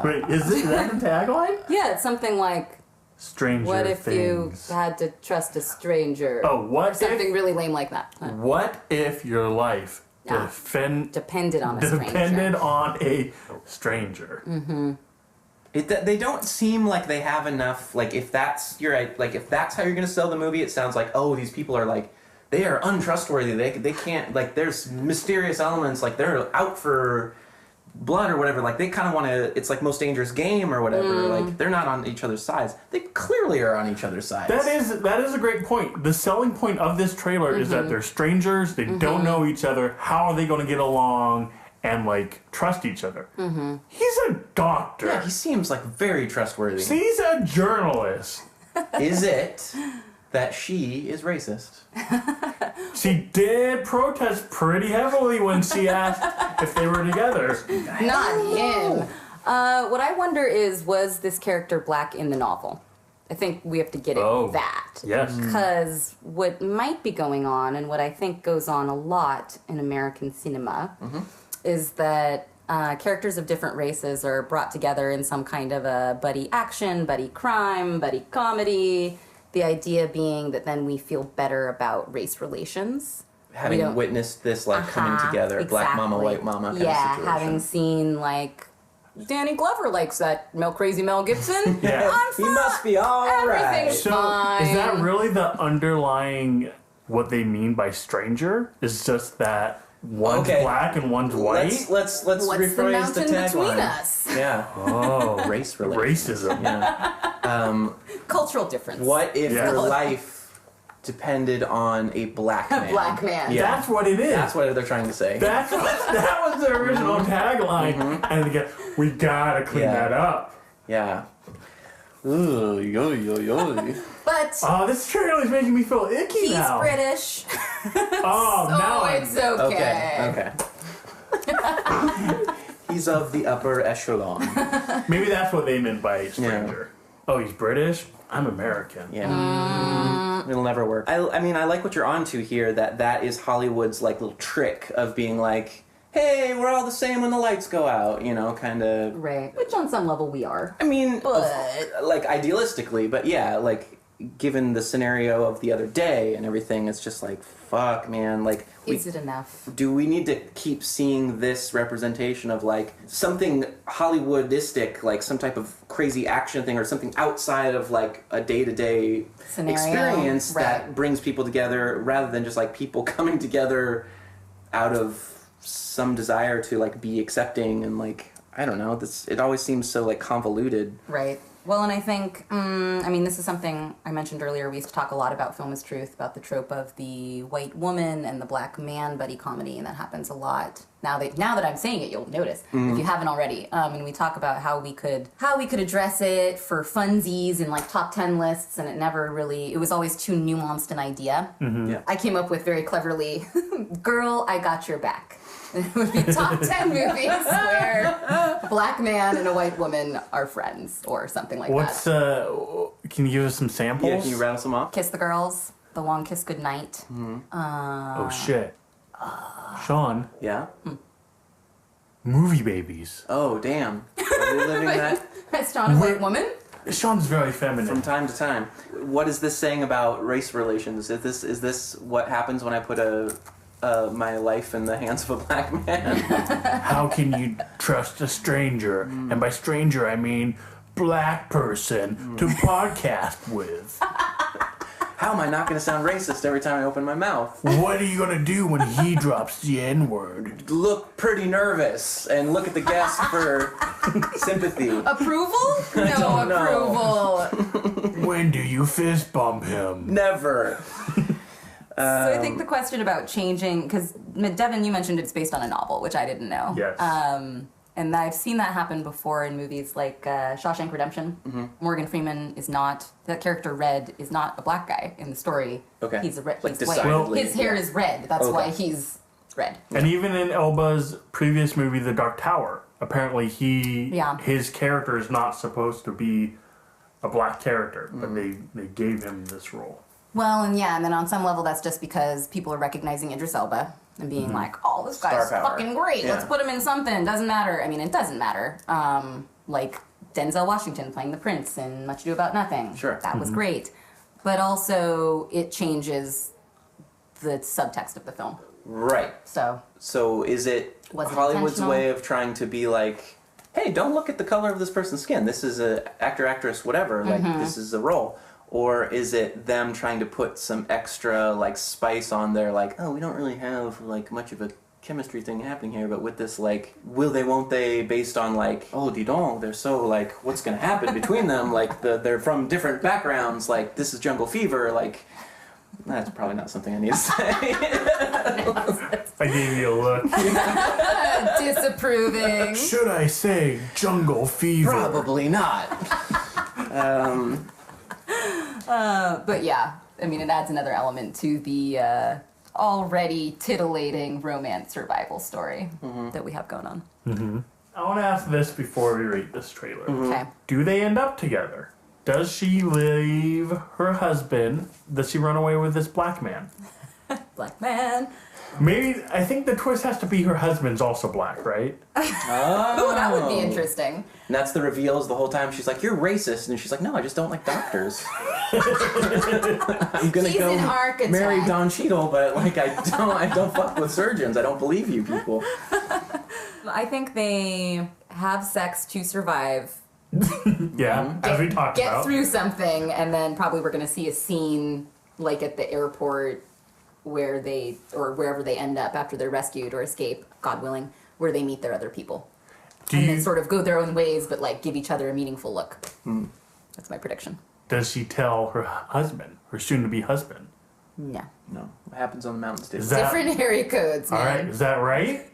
Wait, is that the tagline? Yeah, it's something like Stranger What if Things. you had to trust a stranger? Oh, what Or something if- really lame like that. What if your life Depended on a stranger. depended on a stranger? They don't seem like they have enough. Like if that's like if that's how you're gonna sell the movie, it sounds like, oh, these people are like, they are untrustworthy. They can't, like, there's mysterious elements, like they're out for blood or whatever. Like they kind of want to. It's like Most Dangerous Game or whatever. Like they're not on each other's sides. They clearly are on each other's sides. That is a great point. The selling point of this trailer is that they're strangers. They don't know each other. How are they going to get along and like trust each other? He's a doctor. Yeah, he seems like very trustworthy. He's a journalist. Is it that she is racist? She did protest pretty heavily when she asked if they were together. Not him. What I wonder is, was this character black in the novel? I think we have to get at that. Yes. Because what might be going on, and what I think goes on a lot in American cinema, is that characters of different races are brought together in some kind of a buddy action, buddy crime, buddy comedy. The idea being that then we feel better about race relations. Having witnessed this, like, coming together, black mama, white mama kind of situation. Having seen, like, Danny Glover likes that crazy Mel Gibson. Yeah. I'm fine. He must be all right. Everything's So fine. is that really the underlying what they mean by stranger? Is just that one's black and one's white? Let's What's the rephrase mountain the between tagline. us? Yeah. Oh, Race relations. racism. Yeah. Cultural difference. What if Yeah. your life depended on a black man? Black man. Yeah. That's what it is. That's what they're trying to say. That was the original tagline, and again, we gotta clean Yeah. that up. Yeah. Ooh, yo, yo, yo. But Oh, this trailer is making me feel icky he's now. British. Oh, now Oh, I'm- it's okay. Okay. He's of the upper echelon. maybe that's what they meant by stranger. Oh, he's British? I'm American. Yeah. It'll never work. I mean, I like what you're onto here, that is Hollywood's, like, little trick of being like, hey, we're all the same when the lights go out, you know, kind of. Right. Which on some level we are. I mean, But- like, idealistically, but yeah, like, given the scenario of the other day and everything, it's just like, fuck, man, like, Is it enough? do we need to keep seeing this representation of, like, something Hollywoodistic, like some type of crazy action thing or something outside of, like, a day-to-day Scenario, experience that right. brings people together rather than just, like, people coming together out of some desire to, like, be accepting and, like, I don't know, it always seems so, like, convoluted. Right. Well, and I think, I mean, this is something I mentioned earlier. We used to talk a lot about Film is Truth, about the trope of the white woman and the black man buddy comedy, and that happens a lot. Now that I'm saying it, you'll notice if you haven't already. And we talk about how we could address it for funsies and like top 10 lists, and it was always too nuanced an idea. Yeah. I came up with very cleverly, "Girl, I got your back." It would be top 10 movies where a black man and a white woman are friends or something like What's that. can you give us some samples? Yeah, can you rattle some off? Kiss the Girls, The Long Kiss Goodnight. Oh shit. Sean, Yeah? movie babies. Oh, damn. Are we living that Is John a white woman? Sean's very feminine. from time to time? What is this saying about race relations? Is this what happens when I put my life in the hands of a black man? How can you trust a stranger? And by stranger, I mean black person to podcast with. How am I not going to sound racist every time I open my mouth? What are you gonna do when he drops the N-word? Look pretty nervous and look at the guest for sympathy. Approval? No don't know. approval. When do you fist bump him? Never. So I think the question about changing, because Devin, you mentioned it's based on a novel, which I didn't know. Yes. And I've seen that happen before in movies like Shawshank Redemption. Morgan Freeman that character Red is not a black guy in the story. Okay. He's Like white. decidedly, His hair is red. That's why he's red. And even in Elba's previous movie, The Dark Tower, apparently Yeah. his character is not supposed to be a black character, but they gave him this role. Well, and then on some level, that's just because people are recognizing Idris Elba and being like, "Oh, this guy's Star power. fucking great. Yeah. Let's put him in something." Doesn't matter. I mean, it doesn't matter. Like Denzel Washington playing the prince in Much Ado About Nothing. Sure. That was great. But also, it changes the subtext of the film. Right. So is it Was it Hollywood's intentional? way of trying to be like, hey, don't look at the color of this person's skin. This is a actor, actress, whatever. Like, this is a role. Or is it them trying to put some extra, like, spice on there, like, oh, we don't really have, like, much of a chemistry thing happening here, but with this, like, will they, won't they, based on, like, oh, dis donc, they're so, like, what's going to happen between them? Like, they're from different backgrounds. Like, this is Jungle Fever. Like, that's probably not something I need to say. I gave you a look. Disapproving. Should I say Jungle Fever? Probably not. But yeah, I mean, it adds another element to the already titillating romance survival story that we have going on. I want to ask this before we rate this trailer. Okay. Do they end up together? Does she leave her husband? Does she run away with this black man? Black man. Maybe, I think the twist has to be her husband's also black, right? Oh, that would be interesting. And that's the reveal is the whole time she's like, you're racist. And she's like, no, I just don't like doctors. I'm going to He's go an architect. marry Don Cheadle, but like I don't fuck with surgeons. I don't believe you people. I think they have sex to survive, Yeah, as we talked get about. through something, and then probably we're going to see a scene like at the airport where they, or wherever they end up after they're rescued or escape, God willing, where they meet their other people. And then sort of go their own ways, but like give each other a meaningful look. That's my prediction. Does she tell her husband, her soon-to-be husband? No. No, what happens on the mountains, David? Is that, Different area codes, man. all right, is that right?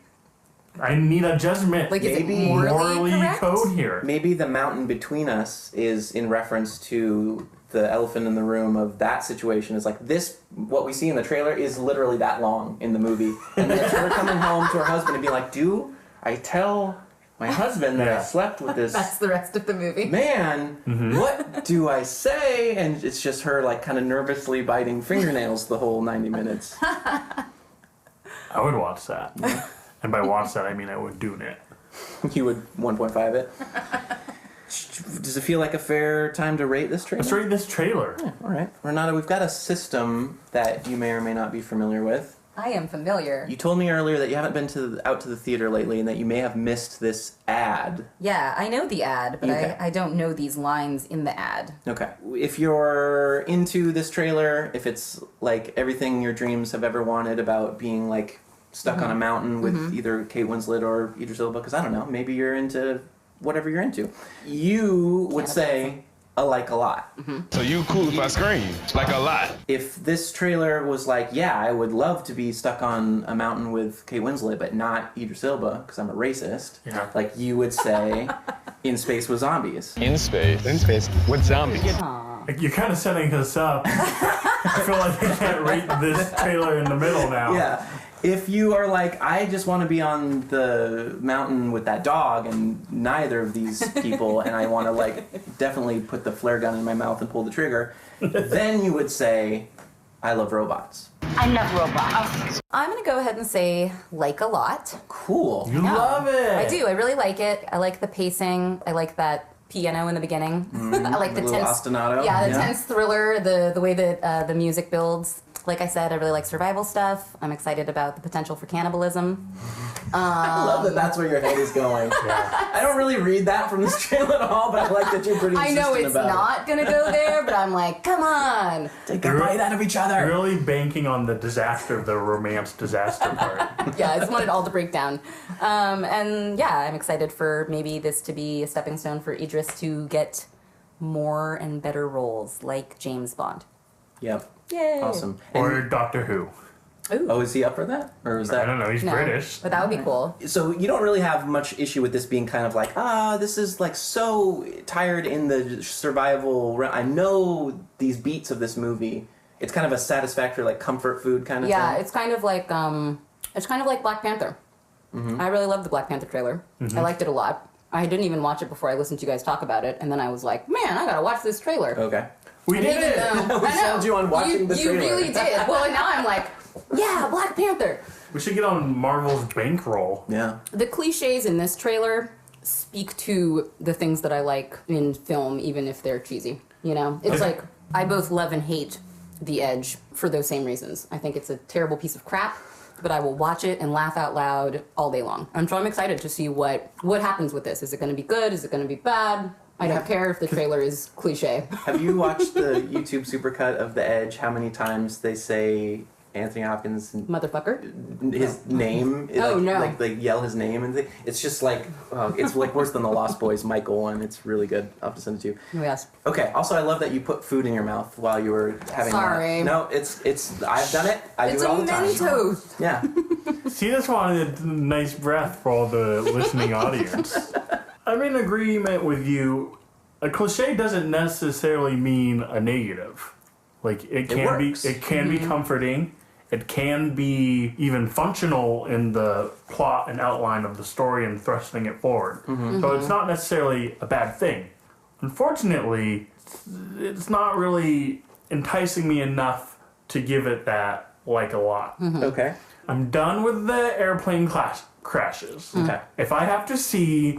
I need a judgment. Like, is it Maybe morally correct? code here. Maybe the mountain between us is in reference to the elephant in the room of that situation. Is like this, what we see in the trailer is literally that long in the movie. And then it's her coming home to her husband and being like, do I tell my husband that I Yeah. slept with this That's the rest of the movie. man? What do I say? And it's just her like kind of nervously biting fingernails the whole 90 minutes. I would watch that. And by watch that, I mean I would do it. You would 1.5 it. Does it feel like a fair time to rate this trailer? Let's rate this trailer. All right. Renata, we've got a system that you may or may not be familiar with. I am familiar. You told me earlier that you haven't been out to the theater lately and that you may have missed this ad. Yeah, I know the ad, but Okay. I don't know these lines in the ad. Okay. If you're into this trailer, if it's like everything your dreams have ever wanted about being like stuck on a mountain with either Kate Winslet or Idris Elba, because I don't know, maybe you're into whatever you're into, you would say a lot. So you cool if I scream, like a lot. If this trailer was like, yeah, I would love to be stuck on a mountain with Kate Winslet, but not Idris Elba, because I'm a racist, Yeah. like you would say In Space with Zombies. In space with zombies. Like, you're kind of setting us up. I feel like I can't rate this trailer in the middle now. Yeah. If you are like, I just want to be on the mountain with that dog and neither of these people, and I want to like definitely put the flare gun in my mouth and pull the trigger, then you would say, I love robots. I love robots. I'm going to go ahead and say like a lot. Cool. You love it. I do. I really like it. I like the pacing. I like that piano in the beginning. I like the A little tense ostinato. Yeah, the tense thriller, the way that the music builds. Like I said, I really like survival stuff. I'm excited about the potential for cannibalism. I love that that's where your head is going. I don't really read that from this trailer at all, but I like that you're pretty I insistent know it's about not going to go there, but I'm like, come on. Take a bite out of each other. Really banking on the disaster, the romance disaster part. Yeah, I just wanted all to break down. And yeah, I'm excited for maybe this to be a stepping stone for Idris to get more and better roles like James Bond. Yep. Yay. Awesome. Or Doctor Who. Ooh. Oh, is he up for that? Or is I that... don't know, he's No, British. but that would be cool. So you don't really have much issue with this being kind of like, this is like so tired in the survival. I know these beats of this movie. It's kind of a satisfactory, like comfort food kind of Yeah, thing. it's kind of like Black Panther. I really loved the Black Panther trailer. I liked it a lot. I didn't even watch it before I listened to you guys talk about it, and then I was like, man, I gotta watch this trailer. Okay. We did it! We sold you on watching the trailer. You really did. Well, and now I'm like, yeah, Black Panther. We should get on Marvel's bankroll. Yeah. The cliches in this trailer speak to the things that I like in film, even if they're cheesy. You know, it's like I both love and hate The Edge for those same reasons. I think it's a terrible piece of crap, but I will watch it and laugh out loud all day long. And so I'm excited to see what happens with this. Is it going to be good? Is it going to be bad? I don't care if the trailer is cliche. Have you watched the YouTube supercut of The Edge? How many times they say Anthony Hopkins' Motherfucker? His name? Oh, like, no. Like they yell his name and it's just like it's like worse than the Lost Boys Michael one. It's really good. I'll have to send it to you. Yes. Okay. Also, I love that you put food in your mouth while you were having. Sorry. No, it's. I've done it. I do it all the time. It's a Mentos. Yeah. See, just wanted a nice breath for all the listening audience. I'm in agreement with you. A cliche doesn't necessarily mean a negative. Like it can be comforting. It can be even functional in the plot and outline of the story and thrusting it forward. So it's not necessarily a bad thing. Unfortunately, it's not really enticing me enough to give it that like a lot. Okay. I'm done with the airplane crashes. Okay. If I have to see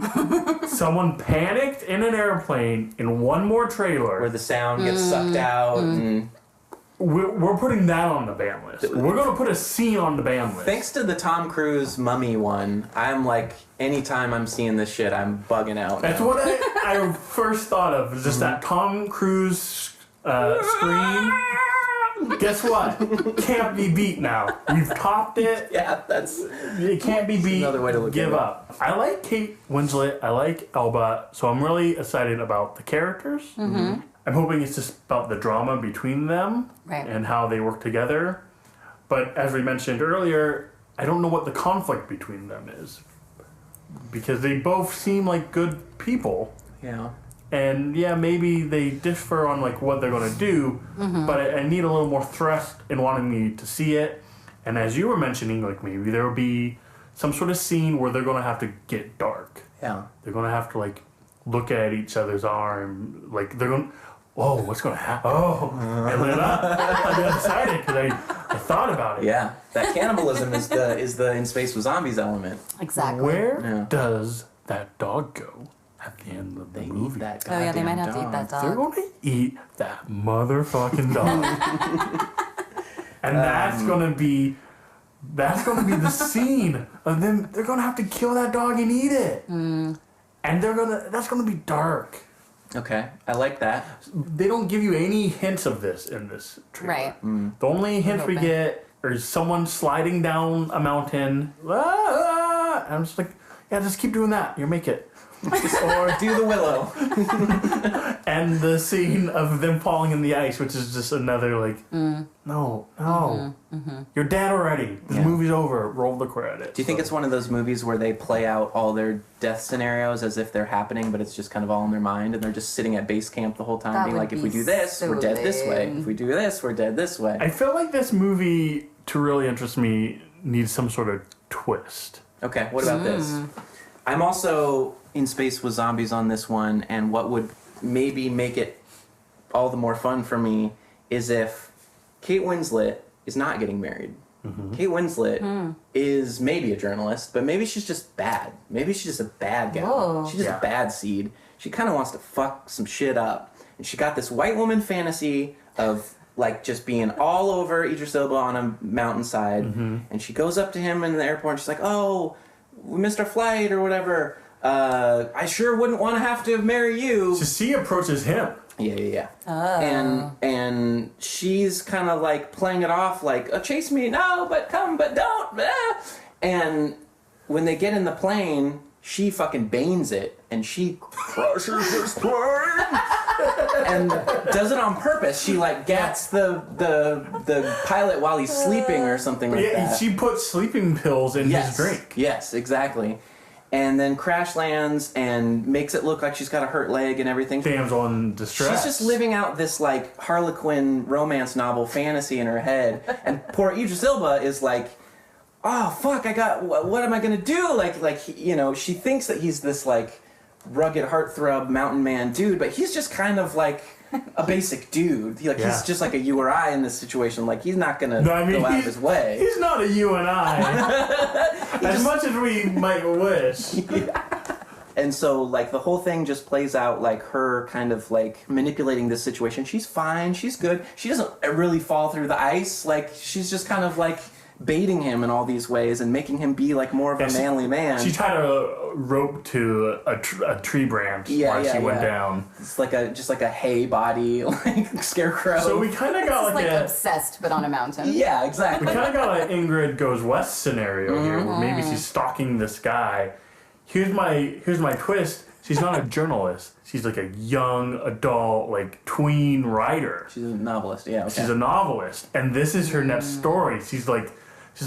someone panicked in an airplane in one more trailer, Where the sound gets sucked out and. we're putting that on the ban list. We're going to put a scene on the ban list. Thanks to the Tom Cruise Mummy one, I'm like, anytime I'm seeing this shit, I'm bugging out. That's now. what I first thought of, was just that Tom Cruise scream. Guess what? Can't be beat now. We've topped it. Yeah, that's. It can't be beat. Another way to look Give at it. up. I like Kate Winslet. I like Elba. So I'm really excited about the characters. I'm hoping it's just about the drama between them Right. and how they work together. But as we mentioned earlier, I don't know what the conflict between them is. Because they both seem like good people. Yeah. And yeah, maybe they differ on like what they're going to do, but I need a little more thrust in wanting me to see it. And as you were mentioning, like maybe there will be some sort of scene where they're going to have to get dark. Yeah. They're going to have to like look at each other's arm, like they're going, whoa, what's going to happen? Oh, and then I got excited because I thought about it. Yeah. That cannibalism is the In Space with Zombies element. Exactly. Where does that dog go at the end of the movie? That Oh yeah, they might have to eat dog. that They're dog. going to eat that motherfucking dog. And that's going to be the scene of them. They're going to have to kill that dog and eat it. And that's going to be dark. Okay, I like that. They don't give you any hints of this in this trailer. Right. The only hints we get is someone sliding down a mountain. Ah, and I'm just like, yeah, just keep doing that. You'll make it. Or do the willow. And the scene of them falling in the ice, which is just another like, no, you're dead already. This movie's over. Roll the credits. Do you think it's one of those movies where they play out all their death scenarios as if they're happening, but it's just kind of all in their mind, and they're just sitting at base camp the whole time, That being would like, if be we do this, so we're dead this way. lame. If we do this, we're dead this way. I feel like this movie, to really interest me, needs some sort of twist. Okay, what about this? I'm also in space with zombies on this one, and what would maybe make it all the more fun for me is if Kate Winslet is not getting married. Kate Winslet is maybe a journalist, but maybe she's just bad. Maybe she's just a bad gal. Whoa. She's just a bad seed. She kind of wants to fuck some shit up. And she got this white woman fantasy of like just being all over Idris Elba on a mountainside. And she goes up to him in the airport and she's like, oh, we missed our flight or whatever. I sure wouldn't want to have to marry you. So she approaches him. Yeah. And she's kind of like playing it off like, oh, chase me, no, but come, but don't. And when they get in the plane, she fucking banes it, and she crushes this plane, and does it on purpose. She like gets the pilot while he's sleeping or something like that. She puts sleeping pills in his drink. Yes, exactly. And then crash lands and makes it look like she's got a hurt leg and everything. Damsel in distress. She's just living out this like Harlequin romance novel fantasy in her head, and poor Idris Elba is like, "Oh fuck, what am I gonna do?" Like she thinks that he's this like rugged heartthrob mountain man dude, but he's just kind of like a basic dude. He's just like a you or I in this situation. Like he's not gonna go out of his way. He's not a you and I. As much as we might wish. And so, like, the whole thing just plays out like her kind of, like, manipulating this situation. She's fine. She's good. She doesn't really fall through the ice. Like, she's just kind of, like, baiting him in all these ways and making him be, like, more of a manly man. She tied a rope to a tree branch while she went down. It's like just like a hay body, like, scarecrow. So we kind of got Like obsessed, but on a mountain. Yeah, exactly. We kind of got an Ingrid Goes West scenario here, where maybe she's stalking this guy. Here's my twist. She's not a journalist. She's like a young adult, like tween writer. She's a novelist. Yeah, okay. She's a novelist, and this is her next story. She's like,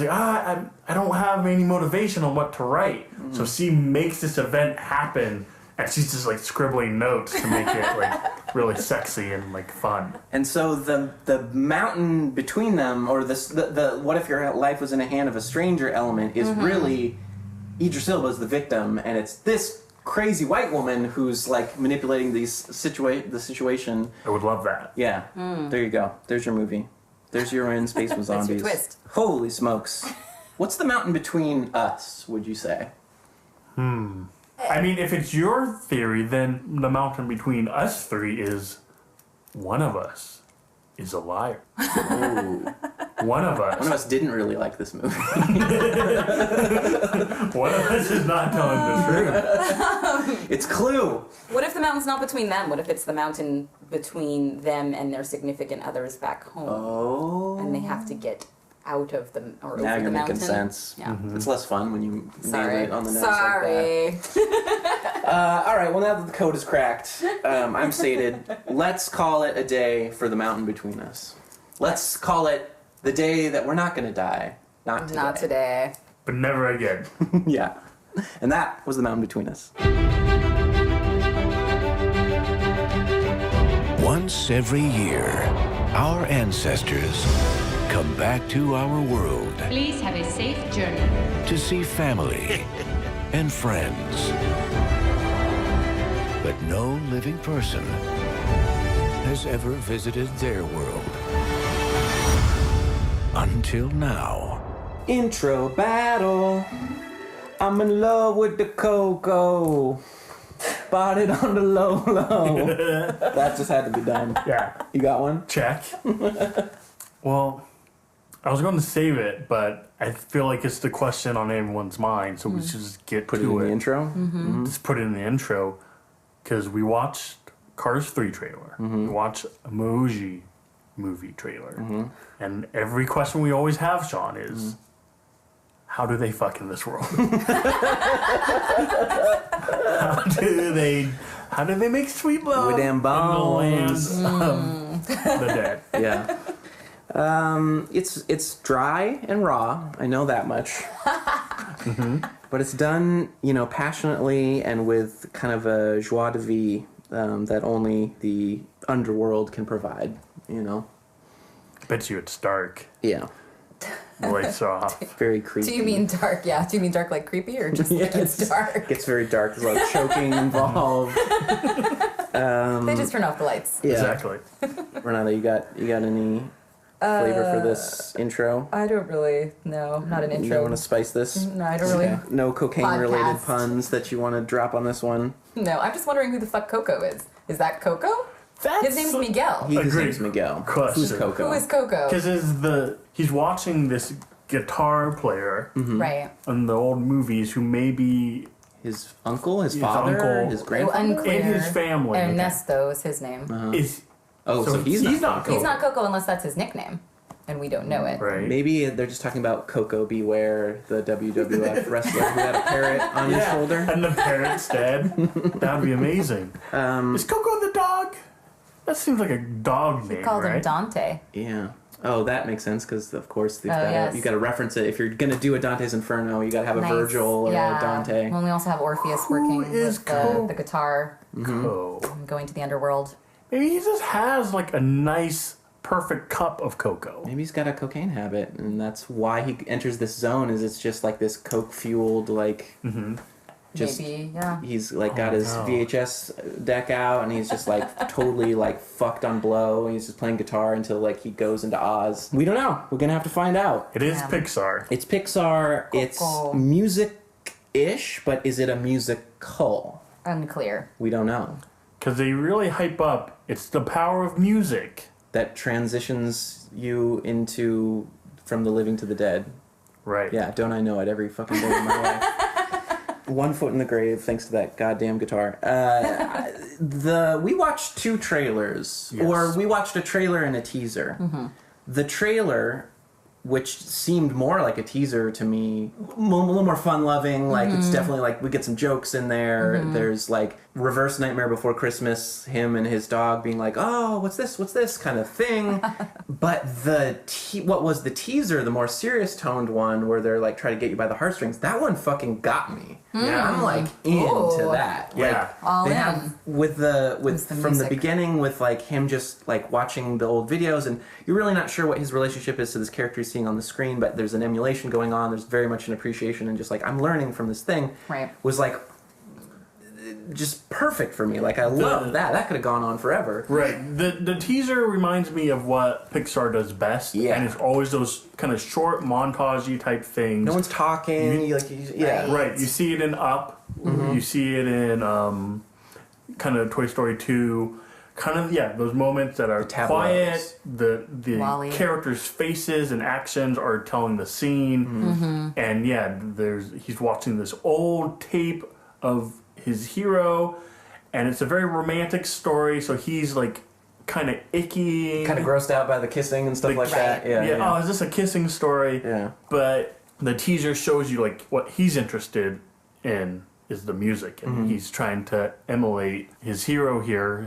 I don't have any motivation on what to write. So she makes this event happen, and she's just like scribbling notes to make it like really sexy and like fun. And so the mountain between them, or the what if your life was in the hand of a stranger element, is really Idris Elba's the victim, and it's this crazy white woman who's like manipulating the situation. I would love that. Yeah, there you go. There's your movie. There's your In Space with Zombies. That's your twist. Holy smokes! What's the mountain between us? Would you say? I mean, if it's your theory, then the mountain between us three is one of us is a liar. Ooh. One of us. One of us didn't really like this movie. One of us is not telling the truth. It's Clue. What if the mountain's not between them? What if it's the mountain between them and their significant others back home? Oh. And they have to get out of the or Now over you're the making mountain. sense. Yeah. It's less fun when you Sorry. nail it on the nose Sorry. like that. All right, well, now that the code is cracked, I'm sated. Let's call it a day for the mountain between us. Let's call it the day that we're not going to die. Not today. Not today. But never again. Yeah. And that was the mountain between us. Once every year, our ancestors come back to our world Please have a safe journey. to see family and friends. But no living person has ever visited their world. Until now. Intro battle. I'm in love with the Coco. Bought it on the low. That just had to be done. Yeah. You got one? Check. Well, I was going to save it, but I feel like it's the question on everyone's mind, so we should just get Put it to in it. the intro? Just put it in the intro, because we watched Cars 3 trailer. We watched Emoji movie trailer. And every question we always have, Sean, is how do they fuck in this world? How do they make sweet love With them bones. in the land of the dead? Yeah. It's dry and raw. I know that much. But it's done, passionately and with kind of a joie de vivre that only the underworld can provide. Bet you it's dark. Yeah. Lights off. Very creepy. Do you mean dark? Yeah. Do you mean dark like creepy or just like it's dark? It's very dark. There's a lot of choking involved. They just turn off the lights. Yeah. Exactly. Renata, you got any flavor for this intro? I don't really. No, not an You intro. don't want to spice this? No, I don't really. No cocaine-related Podcast. puns that you want to drop on this one? No, I'm just wondering who the fuck Coco is. Is that Coco? His name's Miguel. His Agreed. name's Miguel. Question. Who's Coco? Who is Coco? Because he's watching this guitar player Right. in the old movies who maybe His uncle, his His father, uncle. his Oh, grandfather? unclear. in his family. Ernesto is his name. Is So he's not Coco. He's not Coco unless that's his nickname, and we don't know it. Right. Maybe they're just talking about Coco Beware, the WWF wrestler who had a parrot on his shoulder. And the parrot's dead. That'd be amazing. Is Coco the dog? That seems like a dog name, Called right? him Dante. Yeah. Oh, that makes sense because of course they've yes. you got to reference it. If you're gonna do a Dante's Inferno, you got to have a Nice. Virgil or Yeah. a Dante. Well, we also have Orpheus working is with Coco? the guitar, Coco. going to the underworld. Maybe he just has like a nice, perfect cup of cocoa. Maybe he's got a cocaine habit, and that's why he enters this zone. Is it's just like this coke fueled like. Just, Maybe, yeah. He's like got his no. VHS deck out, and he's just like totally like fucked on blow. And he's just playing guitar until like he goes into Oz. We don't know. We're gonna have to find out. It is Yeah. Pixar. It's Pixar. It's Coco. music ish, but is it a musical? Unclear. We don't know. Because they really hype up, it's the power of music. That transitions you into from the living to the dead. Right. Yeah, don't I know it every fucking day of my life. One foot in the grave, thanks to that goddamn guitar. We watched 2 trailers, Yes. or we watched a trailer and a teaser. The trailer, which seemed more like a teaser to me, a little more fun-loving, like it's definitely like we get some jokes in there. There's like reverse Nightmare Before Christmas, him and his dog being like, oh, what's this kind of thing. But what was the teaser, the more serious toned one where they're like trying to get you by the heartstrings, that one fucking got me. Yeah. I'm like into that. Yeah. Like, All they in. have with the the from the music. beginning with like him just like watching the old videos, and you're really not sure what his relationship is to this character he's seeing on the screen, but there's an emulation going on. There's very much an appreciation and just like I'm learning from this thing. Right. Was like just perfect for me. Like I love that. That could have gone on forever. Right. The teaser reminds me of what Pixar does best. Yeah. And it's always those kind of short montage-y type things. No one's talking. Yeah. Right. You see it in Up. You see it in kind of Toy Story 2. Kind of, yeah, those moments that are tableaus. quiet. The Wall-E. characters' faces and actions are telling the scene. And yeah, he's watching this old tape of his hero, and it's a very romantic story, so he's like kind of icky. Kind of grossed out by the kissing and stuff like that. Yeah. Oh, is this a kissing story? Yeah. But the teaser shows you like what he's interested in is the music, and he's trying to emulate his hero here.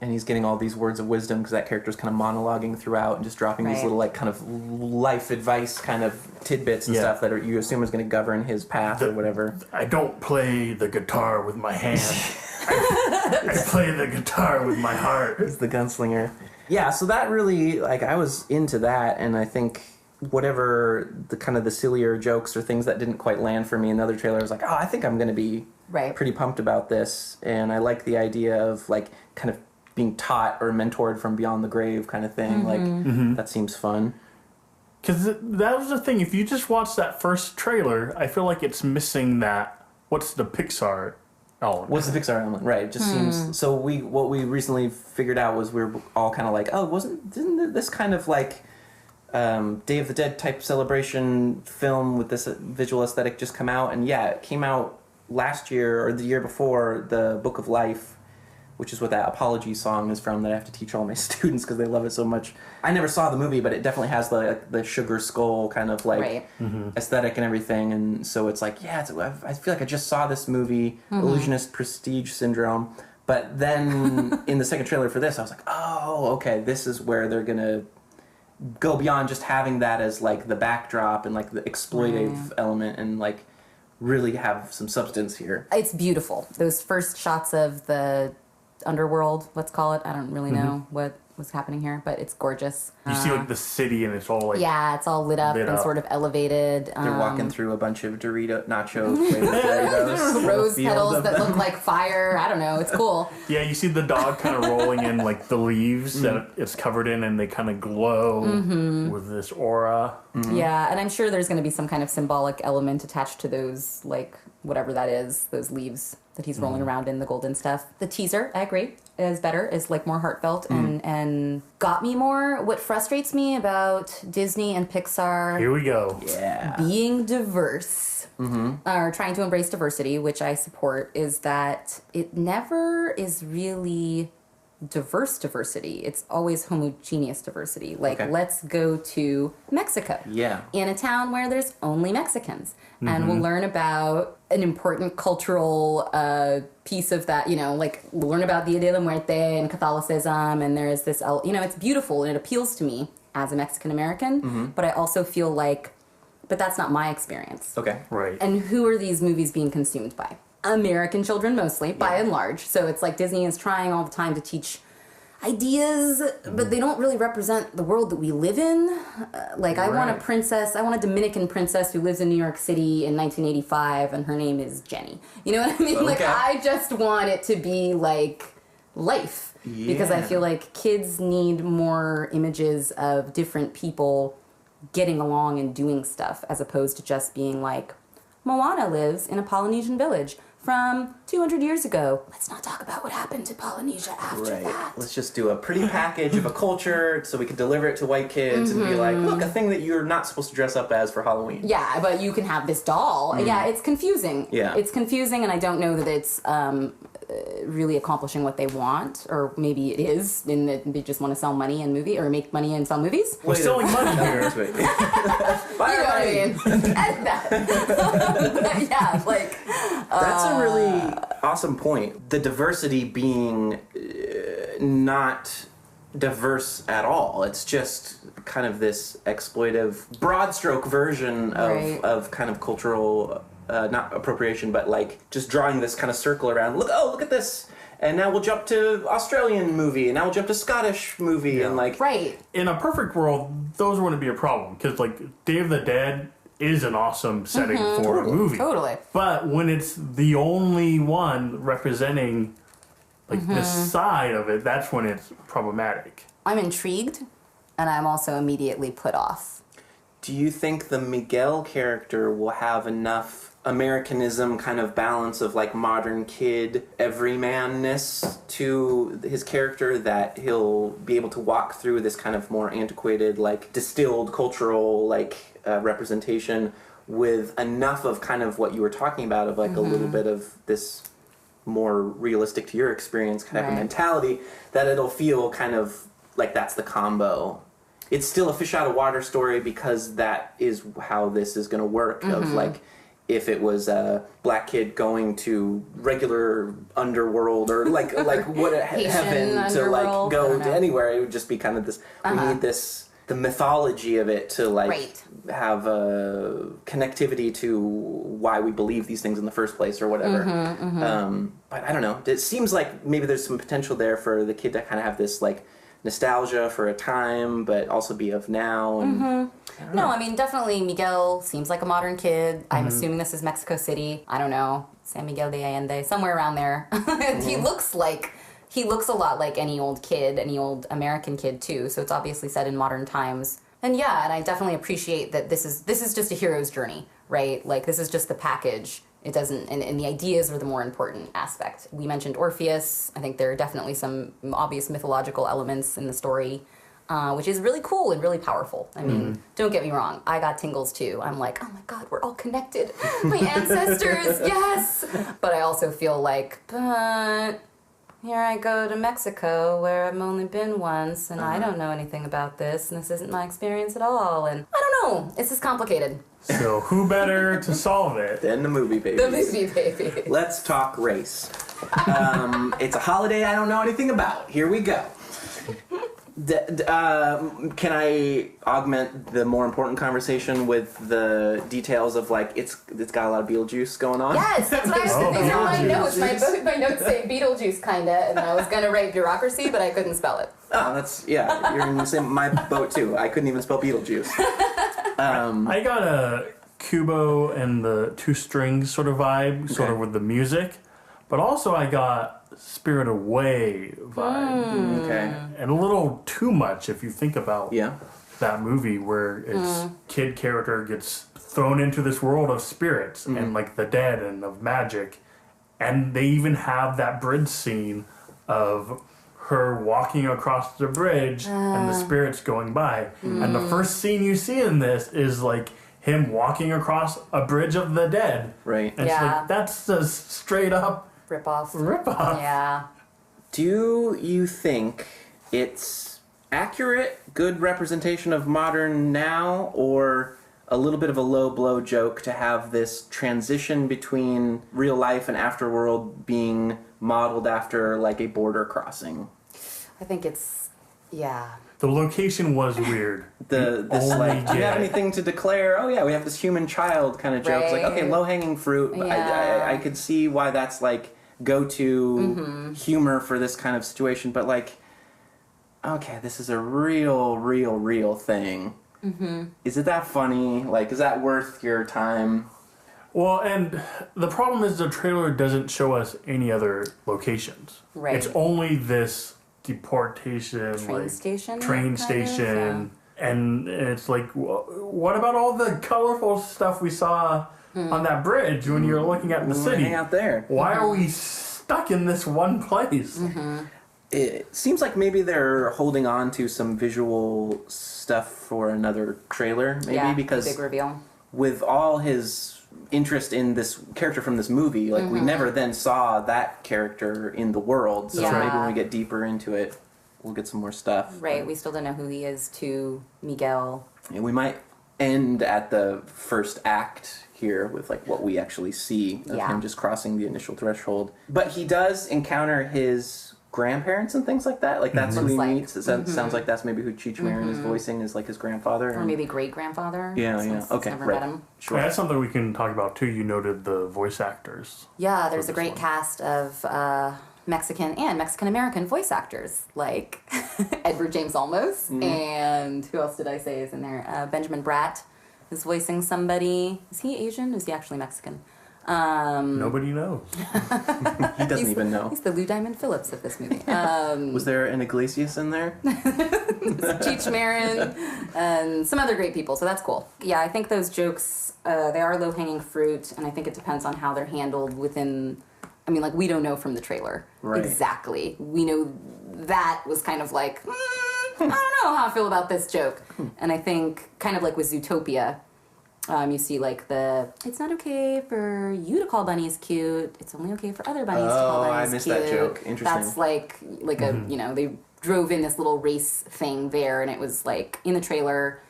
And he's getting all these words of wisdom because that character's kind of monologuing throughout and just dropping these Right. little like kind of life advice kind of tidbits and Yeah. stuff that you assume is going to govern his path or whatever. I don't play the guitar with my hand. I play the guitar with my heart. He's the gunslinger. Yeah, so that really, like, I was into that, and I think whatever the kind of the sillier jokes or things that didn't quite land for me in the other trailer, I was like, oh, I think I'm going to be Right. pretty pumped about this. And I like the idea of, like, kind of being taught or mentored from beyond the grave kind of thing. Like, that seems fun. Because that was the thing. If you just watch that first trailer, I feel like it's missing that. What's the Pixar element? What's the Pixar element? Right. It just seems. So what we recently figured out was we were all kind of like, oh, didn't this kind of like Day of the Dead type celebration film with this visual aesthetic just come out? And yeah, it came out last year or the year before, the Book of Life, which is what that apology song is from that I have to teach all my students because they love it so much. I never saw the movie, but it definitely has the sugar skull kind of like Right. aesthetic and everything. And so it's like, yeah, I feel like I just saw this movie, Illusionist Prestige Syndrome. But then in the second trailer for this, I was like, oh, okay, this is where they're going to go beyond just having that as like the backdrop and like the exploitive element and like really have some substance here. It's beautiful. Those first shots of the underworld, let's call it. I don't really know what was happening here, but it's gorgeous. You see like the city, and it's all like Yeah, it's all lit up lit and up. sort of elevated. They're walking through a bunch of nacho flavored Doritos. Rose Field petals of that them. look like fire. I don't know. It's cool. Yeah, you see the dog kind of rolling in like the leaves that it's covered in, and they kind of glow with this aura. Yeah, and I'm sure there's going to be some kind of symbolic element attached to those, like whatever that is, those leaves that he's rolling around in, the golden stuff. The teaser, I agree, is better, is like more heartfelt and got me more. What frustrates me about Disney and Pixar Here we go. Yeah. being diverse or trying to embrace diversity, which I support, is that it never is really diverse diversity. It's always homogeneous diversity. Like, Okay. let's go to Mexico. Yeah. In a town where there's only Mexicans. And we'll learn about an important cultural piece of that, like we'll learn about Dia de la Muerte and Catholicism, and there is this, it's beautiful and it appeals to me as a Mexican American, but I also feel like, but that's not my experience. Okay. Right. And who are these movies being consumed by? American children mostly, by and large. So it's like Disney is trying all the time to teach ideas, but they don't really represent the world that we live in. I want a Dominican princess who lives in New York City in 1985, and her name is Jenny. You know what I mean? Like, Okay. I just want it to be like life. Because I Yeah. feel like kids need more images of different people getting along and doing stuff, as opposed to just being like, Moana lives in a Polynesian village from 200 years ago. Let's not talk about what happened to Polynesia after that. Let's just do a pretty package of a culture so we can deliver it to white kids and be like, look, a thing that you're not supposed to dress up as for Halloween. Yeah, but you can have this doll. Yeah, it's confusing. Yeah. It's confusing, and I don't know that it's really accomplishing what they want, or maybe it is, in that they just want to sell money and movie, or make money and sell movies. We're selling money here. Buy You know what I money. mean? Edit that. Yeah, like... That's a really awesome point. The diversity being not diverse at all. It's just kind of this exploitive, broad stroke version of kind of cultural, not appropriation, but like just drawing this kind of circle around. Look at this. And now we'll jump to Australian movie, and now we'll jump to Scottish movie, and like... Right. In a perfect world, those wouldn't be a problem, because like Day of the Dead is an awesome setting for a movie. Totally. But when it's the only one representing like this side of it, that's when it's problematic. I'm intrigued, and I'm also immediately put off. Do you think the Miguel character will have enough Americanism kind of balance of like modern kid everymanness to his character that he'll be able to walk through this kind of more antiquated, like distilled cultural like representation with enough of kind of what you were talking about of like a little bit of this more realistic to your experience kind of a mentality that it'll feel kind of like that's the combo. It's still a fish out of water story because that is how this is going to work of like if it was a black kid going to regular underworld or like what heaven to like go to anywhere, it would just be kind of this we need this the mythology of it to like have a connectivity to why we believe these things in the first place or whatever. But I don't know. It seems like maybe there's some potential there for the kid to kind of have this like nostalgia for a time, but also be of now. And I mean, definitely Miguel seems like a modern kid. I'm assuming this is Mexico City. I don't know. San Miguel de Allende, somewhere around there. He looks a lot like any old kid, any old American kid too. So it's obviously set in modern times. And yeah, and I definitely appreciate that this is just a hero's journey, right? Like this is just the package. It doesn't, and the ideas are the more important aspect. We mentioned Orpheus. I think there are definitely some obvious mythological elements in the story, which is really cool and really powerful. I mean, don't get me wrong. I got tingles too. I'm like, oh my God, we're all connected. My ancestors, yes. But I also feel like, but here I go to Mexico where I've only been once and I don't know anything about this and this isn't my experience at all. And I don't know. It's just complicated. So who better to solve it than the movie babies? The movie babies. Let's talk race. It's a holiday I don't know anything about. Here we go. Can I augment the more important conversation with the details of like it's got a lot of Beetlejuice going on? Yes, that's what I was thinking. These are my notes. My notes say Beetlejuice kinda, and I was gonna write bureaucracy, but I couldn't spell it. Oh, that's you're in the same my boat too. I couldn't even spell Beetlejuice. I got a Kubo and the two strings sort of vibe, sort of with the music, but also I got Spirit Away vibe. Okay. And a little too much if you think about that movie where its kid character gets thrown into this world of spirits and like the dead and of magic. And they even have that bridge scene of her walking across the bridge and the spirits going by. And the first scene you see in this is like him walking across a bridge of the dead. Right. And it's like, that's a straight up Rip-off. Yeah. Do you think it's accurate, good representation of modern now, or a little bit of a low blow joke to have this transition between real life and afterworld being modeled after like a border crossing? I think it's, The location was weird. This like, do you have anything to declare? Oh yeah, we have this human child kind of joke. It's like, okay, low hanging fruit. But I could see why that's like go-to humor for this kind of situation. But like, okay, this is a real thing. Is it that funny? Like, is that worth your time? Well, and the problem is the trailer doesn't show us any other locations. Right. It's only this deportation, train station, and it's like, what about all the colorful stuff we saw on that bridge when you're looking at the city. Hang out there. Why are we stuck in this one place? It seems like maybe they're holding on to some visual stuff for another trailer, maybe, because big reveal. with all his interest in this character from this movie, like we never then saw that character in the world. So maybe when we get deeper into it, we'll get some more stuff. Right, we still don't know who he is to Miguel. And we might end at the first act here with like what we actually see of him just crossing the initial threshold. But he does encounter his grandparents and things like that. Like that's who he meets. It sounds like that's maybe who Cheech Marin is voicing, is like his grandfather. Or maybe great-grandfather. Yeah. Okay, never right. met him. Sure. That's something we can talk about too. You noted the voice actors. Yeah, there's a great cast of Mexican and Mexican-American voice actors, like Edward James Olmos, and who else did I say is in there? Benjamin Bratt is voicing somebody. Is he Asian? Is he actually Mexican? Nobody knows. He doesn't even know. He's the Lou Diamond Phillips of this movie. Was there an Iglesias in there? Cheech Marin and some other great people, so that's cool. Yeah, I think those jokes, they are low-hanging fruit, and I think it depends on how they're handled within... I mean, like, we don't know from the trailer exactly. We know that was kind of like, I don't know how I feel about this joke. And I think, kind of like with Zootopia, you see, like, it's not okay for you to call bunnies cute. It's only okay for other bunnies to call bunnies cute. I missed that joke. Interesting. That's like a, they drove in this little race thing there, and it was, like, in the trailer.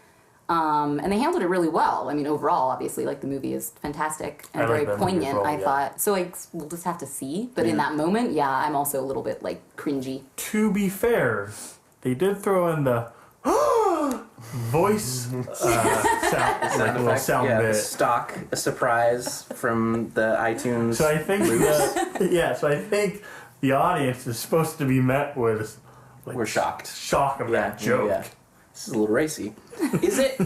And they handled it really well. I mean, overall, obviously, like, the movie is fantastic and very poignant, I thought. So, like, we'll just have to see. But in that moment, I'm also a little bit, like, cringy. To be fair, they did throw in the voice sound bit. Stock surprise from the iTunes. So I think I think the audience is supposed to be met with we're shocked. Shock of that joke. Yeah. This is a little racy. Is it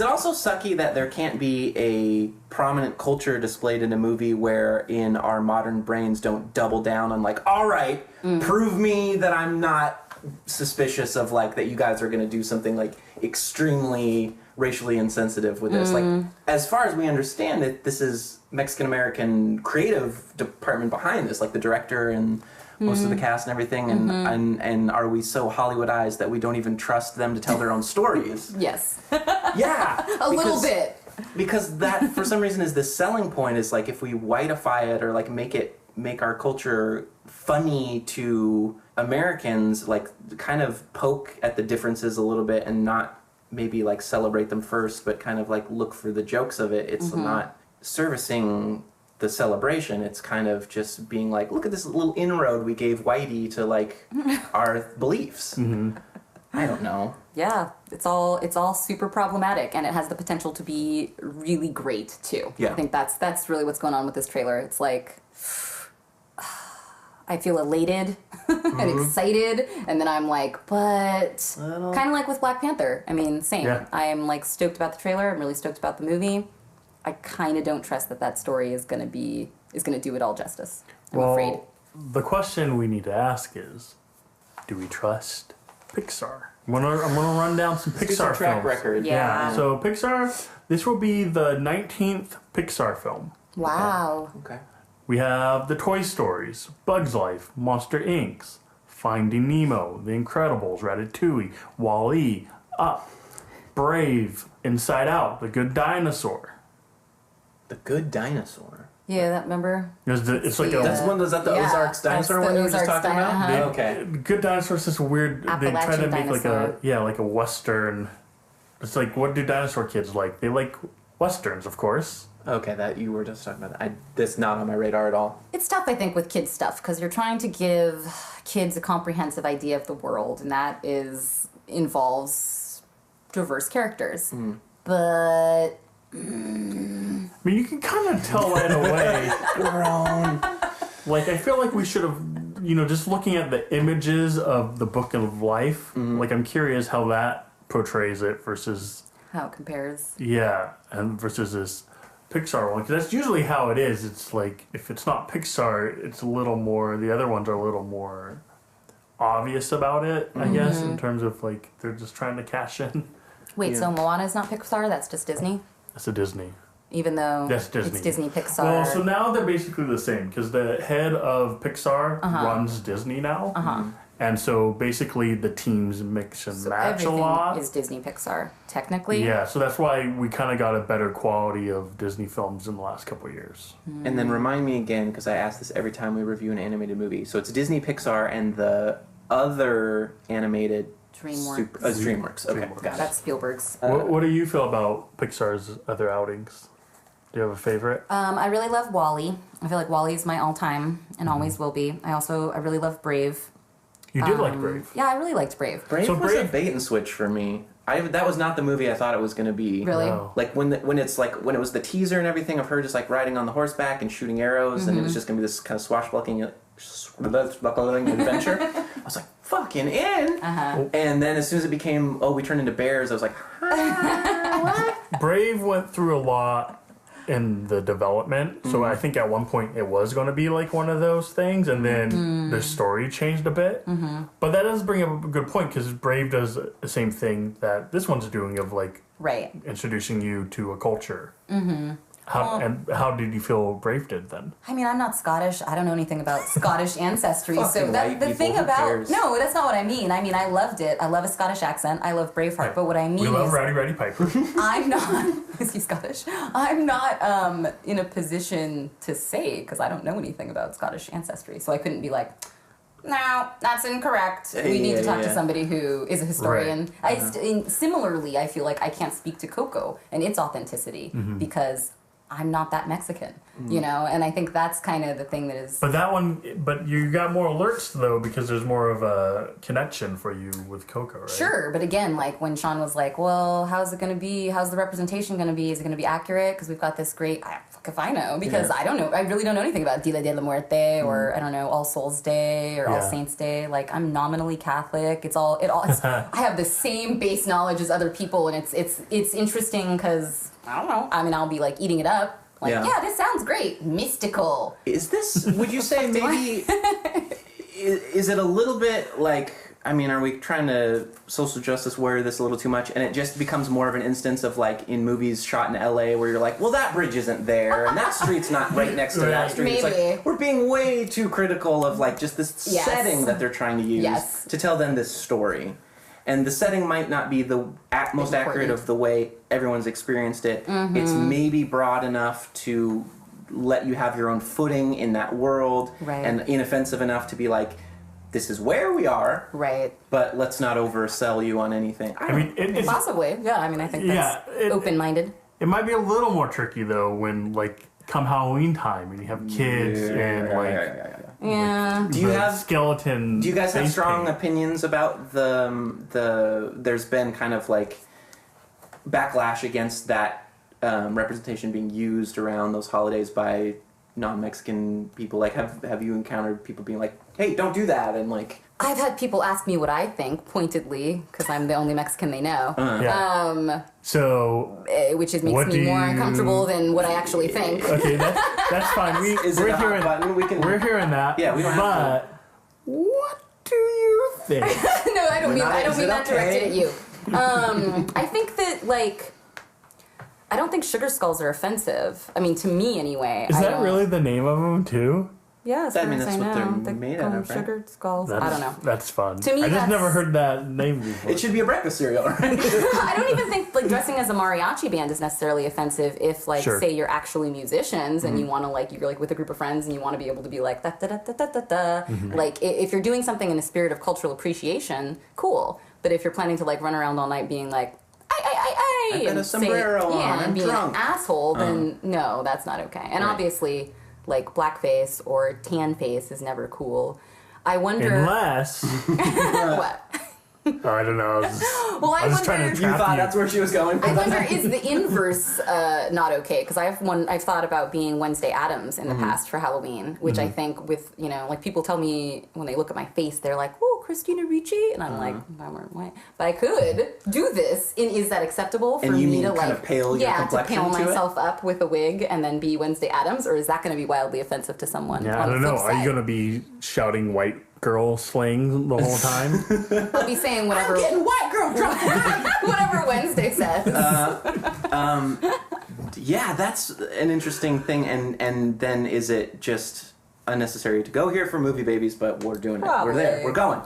also sucky that there can't be a prominent culture displayed in a movie where in our modern brains don't double down on like, all right, prove me that I'm not suspicious of like that you guys are going to do something like extremely racially insensitive with this. Like, as far as we understand it, this is Mexican American creative department behind this, like the director and most of the cast and everything, and are we so Hollywoodized that we don't even trust them to tell their own stories? Yes. Yeah. A little bit. Because that, for some reason, is the selling point, is like if we whiteify it or like make our culture funny to Americans, like kind of poke at the differences a little bit and not maybe like celebrate them first, but kind of like look for the jokes of it. It's not servicing the celebration. It's kind of just being like, look at this little inroad we gave Whitey to like our beliefs. I don't know. Yeah, it's all super problematic, and it has the potential to be really great too. Yeah. I think that's really what's going on with this trailer. It's like I feel elated and excited, and then I'm like, but kind of like with Black Panther. I mean, same. Yeah. I am like stoked about the trailer. I'm really stoked about the movie. I kind of don't trust that story is gonna do it all justice. I'm afraid. The question we need to ask is, do we trust Pixar? I'm gonna run down some Pixar track films. record. Yeah. So Pixar, this will be the 19th Pixar film. Wow. Okay. We have the Toy Stories, Bugs Life, Monster Inc., Finding Nemo, The Incredibles, Ratatouille, WALL-E, Up, Brave, Inside Out, The Good Dinosaur. The Good Dinosaur. Yeah, that remember? It's like That's one. Is that the Ozarks dinosaur one you were just talking about? Okay. Good Dinosaur is this weird. They try to Appalachian make dinosaur. like a western. It's like, what do dinosaur kids like? They like westerns, of course. Okay, that you were just talking about. That's not on my radar at all. It's tough, I think, with kids stuff because you're trying to give kids a comprehensive idea of the world, and that involves diverse characters. But I mean, you can kind of tell right away. Like, I feel like we should have, just looking at the images of the Book of Life. Like, I'm curious how that portrays it versus how it compares. Yeah, and versus this Pixar one, because that's usually how it is. It's like, if it's not Pixar, it's a little more, the other ones are a little more obvious about it, I guess, in terms of, like, they're just trying to cash in. Wait, so Moana is not Pixar? That's just Disney? It's a Disney. even though That's Disney. it's Disney Pixar. Well, so now they're basically the same because the head of Pixar runs Disney now. And so basically the teams mix and match a lot. Everything is Disney Pixar, technically. Yeah, so that's why we kind of got a better quality of Disney films in the last couple of years. And then remind me again, because I ask this every time we review an animated movie. So it's Disney, Pixar, and the other animated... DreamWorks. DreamWorks. Okay, DreamWorks. got it. That's Spielberg's. What do you feel about Pixar's other outings? Do you have a favorite? I really love WALL-E. I feel like WALL-E is my all-time and always will be. I really love Brave. You did like Brave. Yeah, I really liked Brave. Brave was a bait and switch for me. That was not the movie I thought it was going to be. Really? No. Like when it was the teaser and everything of her just like riding on the horseback and shooting arrows, and it was just going to be this kind of swashbuckling adventure. I was like, fucking in. And then as soon as it became, we turned into bears, I was like, what? Brave went through a lot in the development, so I think at one point it was going to be like one of those things, and then the story changed a bit. But that does bring up a good point, because Brave does the same thing that this one's doing of like introducing you to a culture. How did you feel Brave did then? I mean, I'm not Scottish. I don't know anything about Scottish ancestry. So Fucking white the people, thing who about cares? no, that's not what I mean. I mean, I loved it. I love a Scottish accent. I love Braveheart. But what I mean We love is, Rowdy Piper. I'm not. Is he Scottish? I'm not in a position to say because I don't know anything about Scottish ancestry. So I couldn't be like, no, that's incorrect. We need to talk to somebody who is a historian. Similarly, I feel like I can't speak to Coco and its authenticity because I'm not that Mexican, you know? And I think that's kind of the thing that is... But you got more alerts, though, because there's more of a connection for you with Coco, right? Sure, but again, like when Sean was like, well, how's it going to be? How's the representation going to be? Is it going to be accurate? Because we've got this great... Fuck if I know, because I don't know. I really don't know anything about Dia de la Muerte or, I don't know, All Souls Day or All Saints Day. Like, I'm nominally Catholic. It's I have the same base knowledge as other people, and it's interesting because... I don't know. I mean, I'll be like eating it up. Like, yeah, this sounds great. Mystical. Is this, would you say maybe, is it a little bit like, I mean, are we trying to social justice warrior this a little too much? And it just becomes more of an instance of like in movies shot in LA where you're like, well, that bridge isn't there and that street's not right next to that street. It's like, we're being way too critical of like just this setting that they're trying to use to tell them this story. And the setting might not be the most accurate of the way everyone's experienced it. It's maybe broad enough to let you have your own footing in that world and inoffensive enough to be like, this is where we are, but let's not oversell you on anything. I mean, it's possibly, yeah. I mean, I think that's open-minded. It might be a little more tricky, though, when, like, come Halloween time and you have kids and, like... Do you have skeleton? Do you guys have face strong paint. opinions about the? There's been kind of like backlash against that representation being used around those holidays by non-Mexican people. Like, have you encountered people being like, "Hey, don't do that," and like? I've had people ask me what I think pointedly because I'm the only Mexican they know. So, which makes me more uncomfortable than what I actually think. Okay, that's fine. We're hearing we're hearing that. Yeah, we don't have to. What do you think? No, I don't mean that directed at you. I think that like. I don't think sugar skulls are offensive. I mean, to me anyway. Is that really the name of them too? Yeah, as far as I know. What they're made out of, right? Sugar skulls. I don't know. That's fun. To me, I just never heard that name before. It should be a breakfast cereal, right? I don't even think like dressing as a mariachi band is necessarily offensive if like say you're actually musicians and you want to like you're like with a group of friends and you want to be able to be like da da da da da da da. Like if you're doing something in a spirit of cultural appreciation, cool. But if you're planning to like run around all night being like I've got a sombrero on. and being drunk. an asshole, then no, that's not okay. And obviously, like blackface or tan face is never cool. I wonder unless what. Oh, I don't know. I was trying to you thought that's where she was going. I wonder is the inverse not okay? Because I've thought about being Wednesday Addams in the past for Halloween, which I think with like people tell me when they look at my face, they're like, "Oh, Christina Ricci," and I'm like, "I'm white," but I could do this. Is that acceptable for me to like pale your complexion to pale to myself up with a wig and then be Wednesday Addams, or is that going to be wildly offensive to someone? Yeah, I don't know. Are you going to be shouting white girl slang the whole time? I'll be saying whatever. I'm getting white girl drunk. Whatever Wednesday says. Yeah, that's an interesting thing. And then is it just unnecessary to go here for movie babies, but we're doing it. Probably. We're there. We're going.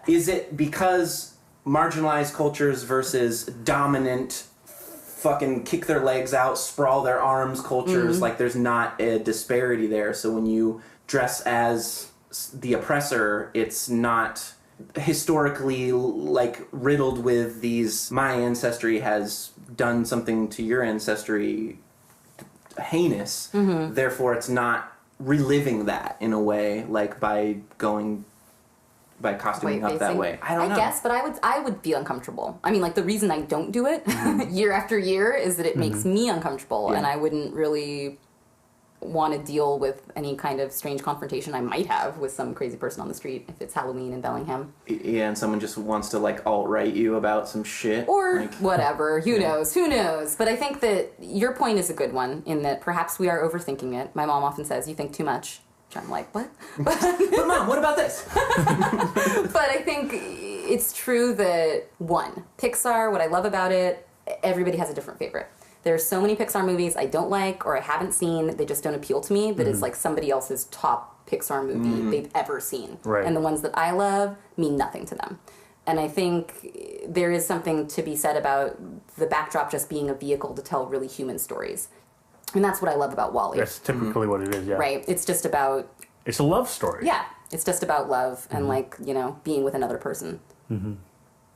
Is it because marginalized cultures versus dominant fucking kick their legs out, sprawl their arms cultures, like there's not a disparity there. So when you dress as the oppressor, it's not historically like riddled with these, my ancestry has done something to your ancestry heinous, therefore it's not reliving that in a way, like by costuming up that way. I don't know. I guess, but I would feel uncomfortable. I mean, like, the reason I don't do it year after year is that it makes me uncomfortable, and I wouldn't really want to deal with any kind of strange confrontation I might have with some crazy person on the street if it's Halloween in Bellingham. Yeah, and someone just wants to, like, alt-right you about some shit. Or like, whatever. Who knows? But I think that your point is a good one, in that perhaps we are overthinking it. My mom often says, you think too much. I'm like, what? But Mom, what about this? But I think it's true that, one, Pixar, what I love about it, everybody has a different favorite. There are so many Pixar movies I don't like or I haven't seen, they just don't appeal to me, that it's like somebody else's top Pixar movie they've ever seen. Right. And the ones that I love mean nothing to them. And I think there is something to be said about the backdrop just being a vehicle to tell really human stories. And that's what I love about WALL-E. That's typically what it is, yeah. Right. It's just about... It's a love story. Yeah. It's just about love and, like, you know, being with another person. And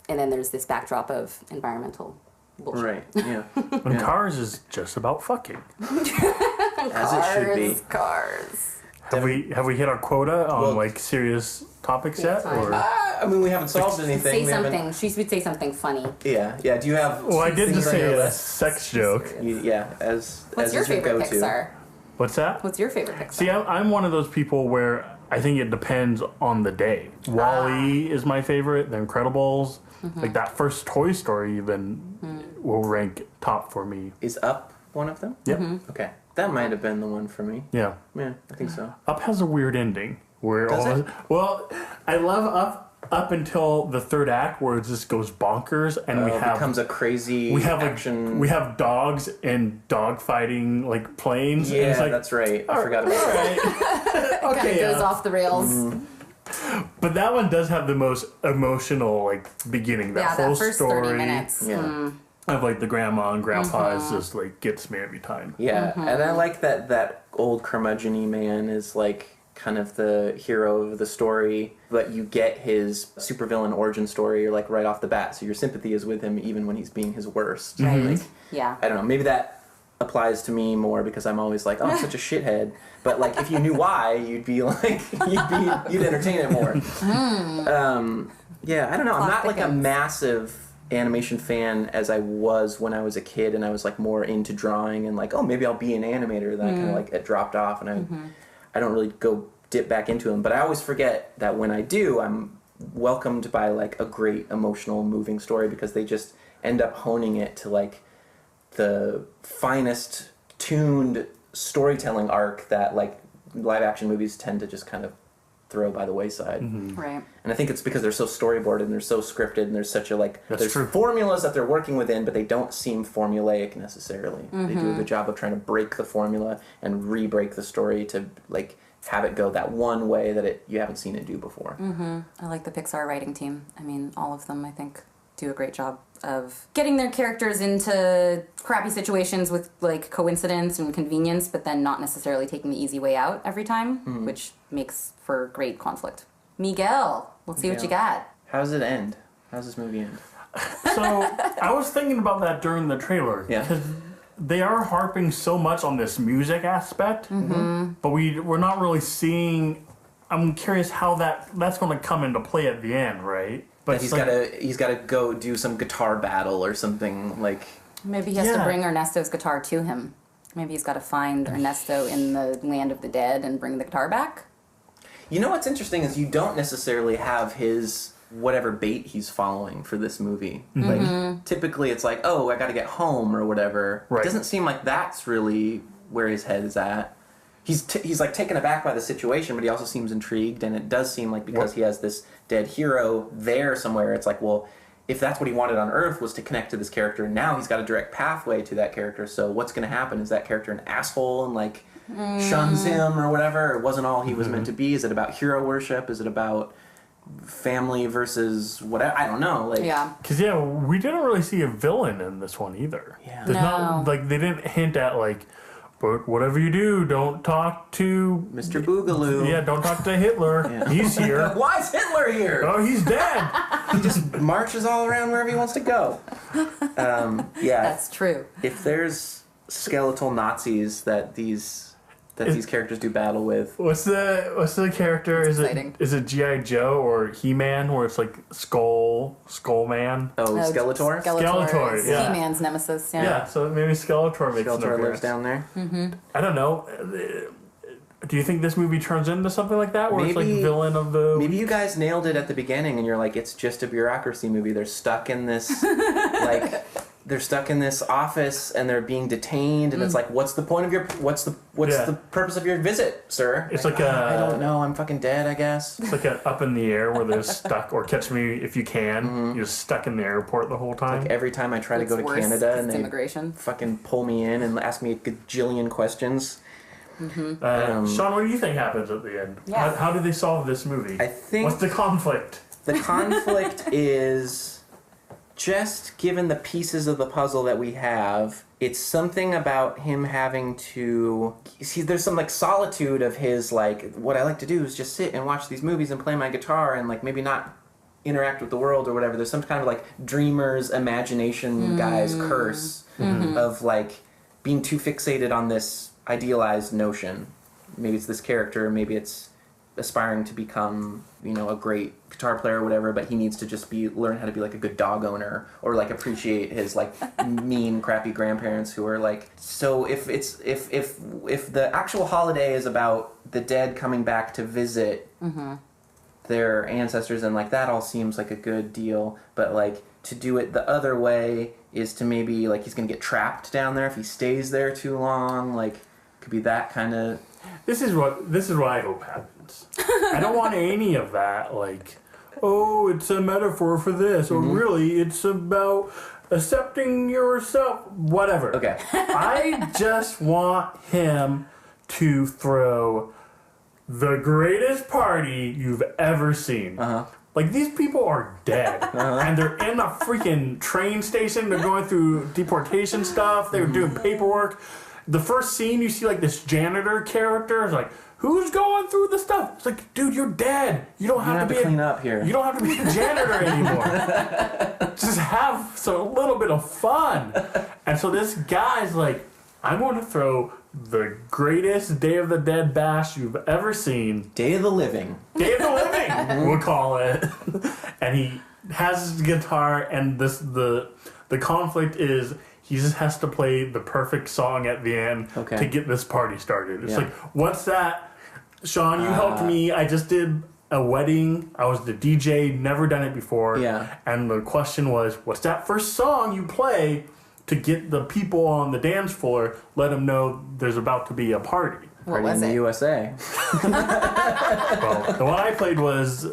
then there's this backdrop of environmental bullshit. Right, yeah. And Cars is just about fucking. As it should be. Cars. Have we hit our quota on like serious topics yet? fine. Or I mean, we haven't solved anything. Say We haven't- something. She would say something funny. Yeah. Do you have? well, I did things just on say your a list? sex joke. As What's your is your favorite go-to. Pixar? What's that? What's your favorite Pixar? See, I'm one of those people where I think it depends on the day. WALL-E is my favorite. The Incredibles, like that first Toy Story, even will rank top for me. Is Up one of them? Yep. Okay, that might have been the one for me. Yeah. Yeah, I think so. Up has a weird ending where Does it? well, I love up until the third act where it just goes bonkers and we have becomes a crazy action. we have dogs and dog fighting like planes. Yeah, and it's like, that's right. I forgot about that. Kind of goes off the rails. But that one does have the most emotional like beginning. That whole that first story 30 minutes. Yeah. of like the grandma and grandpa is just like gets me every time. Yeah, and I like that old curmudgeon-y man is like kind of the hero of the story, but you get his supervillain origin story like right off the bat, so your sympathy is with him even when he's being his worst. Right. Like, Yeah. I don't know, maybe that applies to me more because I'm always like, oh, I'm such a shithead. But like, if you knew why, you'd be like, you'd entertain it more. Yeah, I don't know. I'm not like a massive animation fan as I was when I was a kid, and I was like more into drawing and like, oh, maybe I'll be an animator. Then I kind of like it dropped off, and I don't really go dip back into them. But I always forget that when I do, I'm welcomed by like a great emotional, moving story because they just end up honing it to like the finest tuned storytelling arc that like live action movies tend to just kind of throw by the wayside. Right. And I think it's because they're so storyboarded and they're so scripted and there's such a like That's there's true. formulas that they're working within, but they don't seem formulaic necessarily. They do a good job of trying to break the formula and re-break the story to like have it go that one way that you haven't seen it do before. I like the Pixar writing team. I mean, all of them, I think, do a great job of getting their characters into crappy situations with like coincidence and convenience, but then not necessarily taking the easy way out every time, which makes for great conflict. Miguel, let's see what you got. How does it end? How does this movie end? So I was thinking about that during the trailer. Yeah. Because they are harping so much on this music aspect, but we're not really seeing. I'm curious how that's going to come into play at the end, right? But He's it's got to go do some guitar battle or something like. Maybe he has to bring Ernesto's guitar to him. Maybe he's got to find Ernesto in the land of the dead and bring the guitar back. You know what's interesting is you don't necessarily have his whatever bait he's following for this movie. Like typically it's like, oh, I got to get home or whatever. Right. It doesn't seem like that's really where his head is at. He's like taken aback by the situation, but he also seems intrigued, and it does seem like because he has this dead hero there somewhere, it's like, well, if that's what he wanted on Earth was to connect to this character, now he's got a direct pathway to that character. So what's going to happen? Is that character an asshole and like shuns him or whatever? It wasn't all he was meant to be. Is it about hero worship? Is it about family versus whatever? I don't know. Like, because we didn't really see a villain in this one either. There's No. not like they didn't hint at like, but whatever you do, don't talk to Mr. Boogaloo. Yeah, don't talk to Hitler. He's here. Why is Hitler here? Oh, he's dead. He just marches all around wherever he wants to go. That's true. If there's skeletal Nazis that these characters do battle with, What's the character? Is it G.I. Joe or He-Man, where it's like Skull Man? Oh, Skeletor? Skeletor, yeah. He-Man's nemesis, Yeah, so maybe Skeletor makes an Skeletor lives appearance. down there. Mm-hmm. I don't know. Do you think this movie turns into something like that, where it's like villain of the... Maybe you guys nailed it at the beginning, and you're like, it's just a bureaucracy movie. They're stuck in this, like, they're stuck in this office, and they're being detained, and it's like, what's the point of your, what's the purpose of your visit, sir? It's like a... I don't know. I'm fucking dead, I guess. It's like an up in the air where they're stuck, or Catch Me If You Can. You're stuck in the airport the whole time. Like every time I try to go to worse, Canada, and they immigration. fucking pull me in and ask me a gajillion questions. Sean, what do you think happens at the end? Yeah. How do they solve this movie? I think What's the conflict? the conflict is just given the pieces of the puzzle that we have. It's something about him having to see. There's some like solitude of his, like, what I like to do is just sit and watch these movies and play my guitar and like maybe not interact with the world or whatever. There's some kind of like dreamer's imagination guy's curse of like being too fixated on this idealized notion. Maybe it's this character, maybe it's aspiring to become, a great guitar player or whatever, but he needs to just learn how to be like a good dog owner, or like appreciate his like mean crappy grandparents who are like. So if the actual holiday is about the dead coming back to visit their ancestors, and like that all seems like a good deal, but like to do it the other way is to maybe like he's gonna get trapped down there if he stays there too long. Like, could be that kind of. This is what I hope happens. I don't want any of that. Like, oh, it's a metaphor for this, or really, it's about accepting yourself. Whatever. Okay. I just want him to throw the greatest party you've ever seen. Like, these people are dead. And they're in a freaking train station. They're going through deportation stuff. They were doing paperwork. The first scene, you see, like, this janitor character. It's like, who's going through the stuff? It's like, dude, you're dead. You don't have to be clean up here. You don't have to be a janitor anymore. Just have a little bit of fun. And so this guy's like, I'm going to throw the greatest Day of the Dead bash you've ever seen. Day of the Living. Day of the Living, we'll call it. And he has his guitar, and the conflict is he just has to play the perfect song at the end to get this party started. It's like, what's that? Sean, you helped me. I just did a wedding. I was the DJ, never done it before. Yeah. And the question was, what's that first song you play to get the people on the dance floor, let them know there's about to be a party? What Party was in it? the USA. Well, the one I played was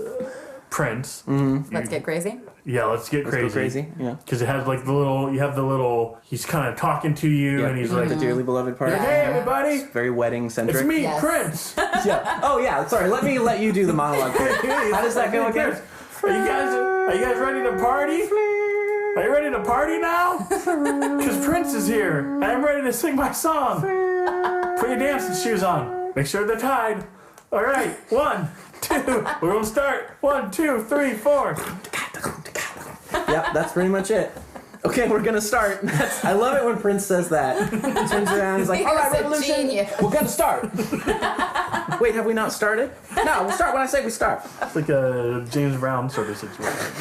Prince. Let's Get Crazy. Yeah, Let's Get Crazy. Go crazy. Yeah. Because it has like the little, he's kind of talking to you, and he's like, the dearly beloved party. hey everybody, Very wedding centric. it's me, Yes. Prince. Yeah. Oh yeah. Sorry. Let you do the monologue. How does that go again? Are you guys ready to party? Are you ready to party now? Because Prince is here, and I'm ready to sing my song. Put your dancing shoes on. Make sure they're tied. All right, 1, 2. We're gonna start. 1, 2, 3, 4. Yep. That's pretty much it. Okay, we're gonna start. I love it when Prince says that. He turns around, he's like, "All right, He's a Revolution, genius. we're gonna start." Wait, have we not started? No, we'll start when I say we start. It's like a James Brown sort of situation.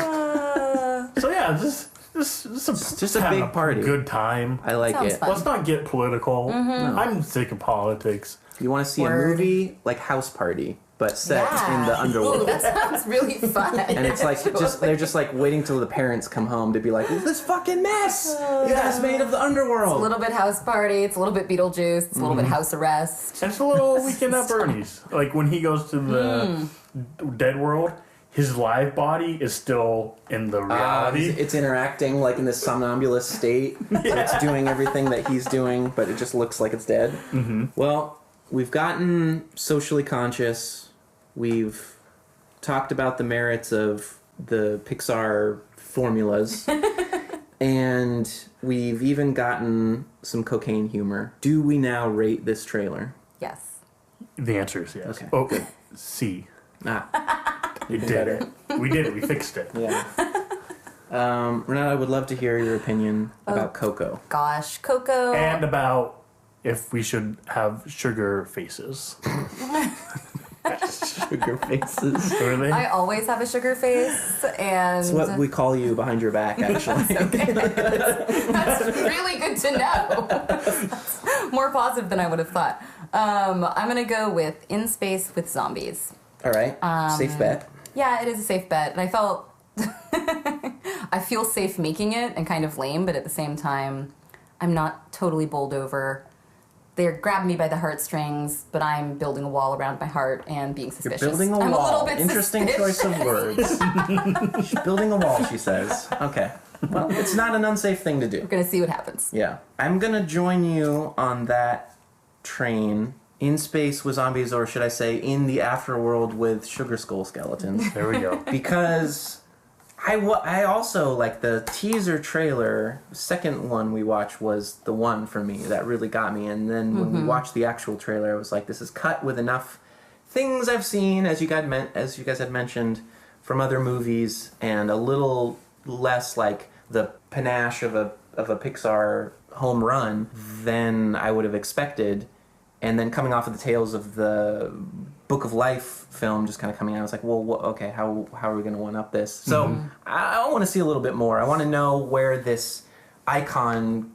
So yeah, just a have big party. Good time. I like Sounds it. fun. Let's not get political. I'm sick of politics. You want to see Word. a movie like House Party, but set in the Ooh, underworld. that sounds really fun. And it's like they're just like waiting till the parents come home to be like, "This fucking mess you guys made of the underworld." It's a little bit House Party. It's a little bit Beetlejuice. It's a little bit House Arrest. And it's a little Weekend at Bernie's. Like when he goes to the dead world, his live body is still in the reality. It's interacting like in this somnambulous state. So it's doing everything that he's doing, but it just looks like it's dead. Mm-hmm. Well, we've gotten socially conscious. We've talked about the merits of the Pixar formulas. And we've even gotten some cocaine humor. Do we now rate this trailer? Yes. The answer is yes. Okay. Oh, C. We did it. We did it. We fixed it. Yeah. Renata, I would love to hear your opinion about Coco. Gosh, Coco. And about if we should have sugar faces. Sugar faces. Really? I always have a sugar face, and It's what we call you behind your back, actually. that's really good to know. That's more positive than I would have thought. I'm gonna go with In Space with Zombies. All right. Safe bet. Yeah, it is a safe bet, and I felt I feel safe making it and kind of lame, but at the same time, I'm not totally bowled over. They're grabbing me by the heartstrings, but I'm building a wall around my heart and being suspicious. You're building a I'm wall. a little bit Interesting suspicious. choice of words. She's building a wall, she says. Okay. Well, it's not an unsafe thing to do. We're gonna see what happens. Yeah. I'm going to join you on that train. In Space with Zombies, or should I say in the afterworld with sugar skull skeletons. There we go. Because I also, like, the teaser trailer, the second one we watched was the one for me that really got me. And then when we watched the actual trailer, I was like, this is cut with enough things I've seen, as you guys had mentioned, from other movies, and a little less like the panache of a Pixar home run than I would have expected. And then coming off of the tails of the Book of Life film just kind of coming out, I was like, well, okay, how are we going to one-up this? So I want to see a little bit more. I want to know where this icon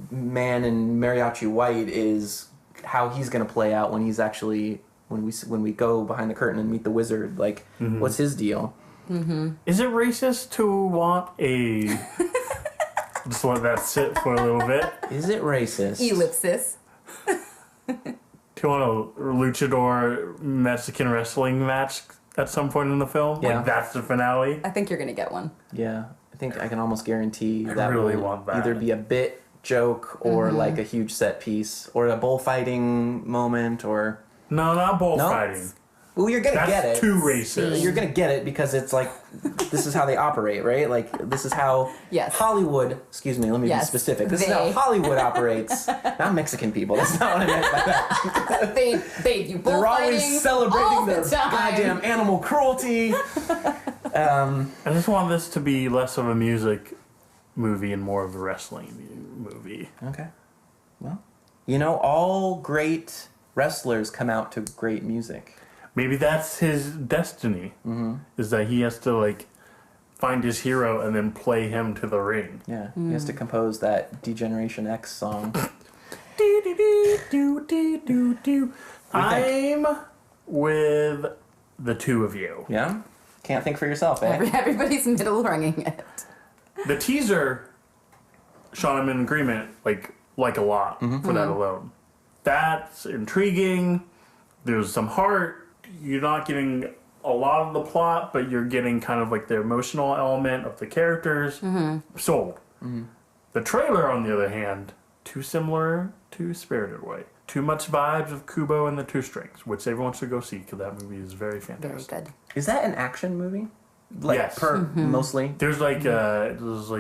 man in mariachi white is, how he's going to play out when he's actually, when we go behind the curtain and meet the wizard. Like, what's his deal? Is it racist to want a... Just let that sit for a little bit. Is it racist? Ellipsis. To want a luchador Mexican wrestling match at some point in the film? Yeah. Like, that's the finale? I think you're gonna get one. Yeah, I think I can almost guarantee I that really will want that. either be a bit joke or like a huge set piece or a bullfighting moment or... No, not bullfighting. Well, you're gonna That's get it. too racist. You're gonna get it because it's like, this is how they operate, right? Like, this is how Yes. Hollywood, excuse me, let me be Yes, specific. This is how they. Hollywood operates. Not Mexican people, that's not what I meant by that. They do bullfighting. They're always celebrating all their the time. goddamn animal cruelty. I just want this to be less of a music movie and more of a wrestling movie. Okay. Well, you know, all great wrestlers come out to great music. Maybe that's his destiny, is that he has to, like, find his hero and then play him to the ring. Yeah, he has to compose that Degeneration X song. I'm with the two of you. Yeah? Can't think for yourself, eh? Everybody's middle ringing it. The teaser, Sean, I'm in agreement, like a lot for that alone. That's intriguing. There's some heart. You're not getting a lot of the plot, but you're getting kind of like the emotional element of the characters. Sold. The trailer, on the other hand, too similar to Spirited Away. Too much vibes of Kubo and the Two Strings, which everyone should go see because that movie is very fantastic. Very good. Is that an action movie? Like, Yes. mostly? There's like there's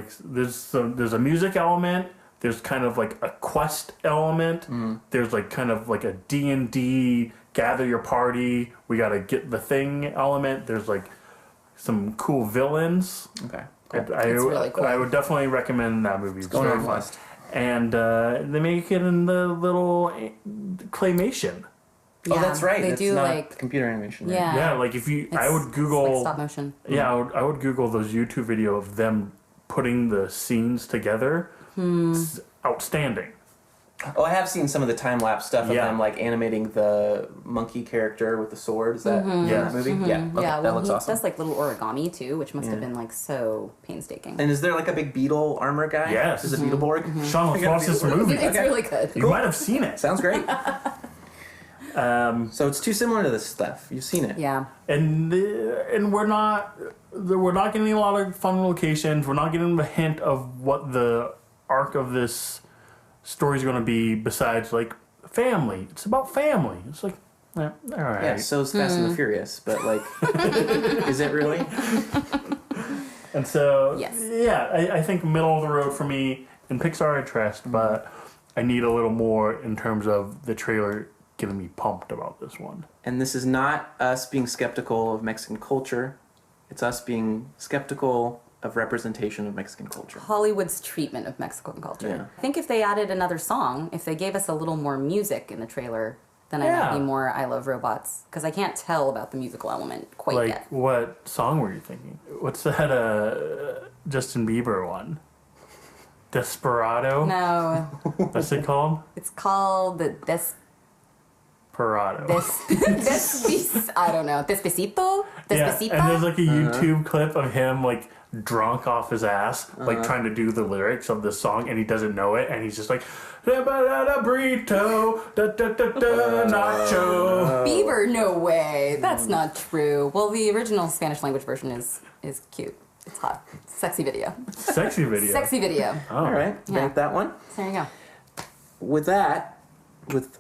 a music element. There's kind of like a quest element. There's like kind of like a D&D gather your party. We gotta get the thing element. There's like some cool villains. Okay. It's really cool. I would definitely recommend that movie. It's going very on the fun. list. And they make it in the little claymation. Oh, that's right. They It's do not like computer animation. Right? yeah. Yeah, like if you, I It's- would Google. it's like stop motion. Yeah, I would Google those YouTube video of them putting the scenes together. It's outstanding. Oh, I have seen some of the time-lapse stuff of Yeah. them, like, animating the monkey character with the sword. Is that in Yes. that movie? Yeah. Okay, Yeah, that well, looks he awesome. does like little origami too, which must have Yeah. been like so painstaking. And is there, like, a big beetle armor guy? Yes. Is it Beetleborg? Sean, let's watch this movie. It's really good. You might have seen it. Sounds great. So it's too similar to this stuff. You've seen it. Yeah. And we're not getting a lot of fun locations. We're not getting the hint of what the arc of this story is going to be besides like family. It's about family. It's like, all right. Yeah, so is Fast and the Furious, but like, is it really? And so, Yes. yeah, I think middle of the road for me. In Pixar, I trust, but I need a little more in terms of the trailer getting me pumped about this one. And this is not us being skeptical of Mexican culture. It's us being skeptical of representation of Mexican culture. Hollywood's treatment of Mexican culture. Yeah. I think if they added another song, if they gave us a little more music in the trailer, then I Yeah. might be more I Love Robots. Because I can't tell about the musical element quite Like, yet. what song were you thinking? What's that Justin Bieber one? Desperado? No, What's it called? it's called the Parado. I don't know. Despacito? Yeah, Despacito? and there's like a YouTube clip of him like drunk off his ass, like trying to do the lyrics of the song, and he doesn't know it, and he's just like, burrito, nacho. Bieber? No way. That's not true. Well, the original Spanish language version is cute. It's hot. Sexy video. Sexy video. Sexy video. Oh. All right, Yeah. bank that one. There you go. With that,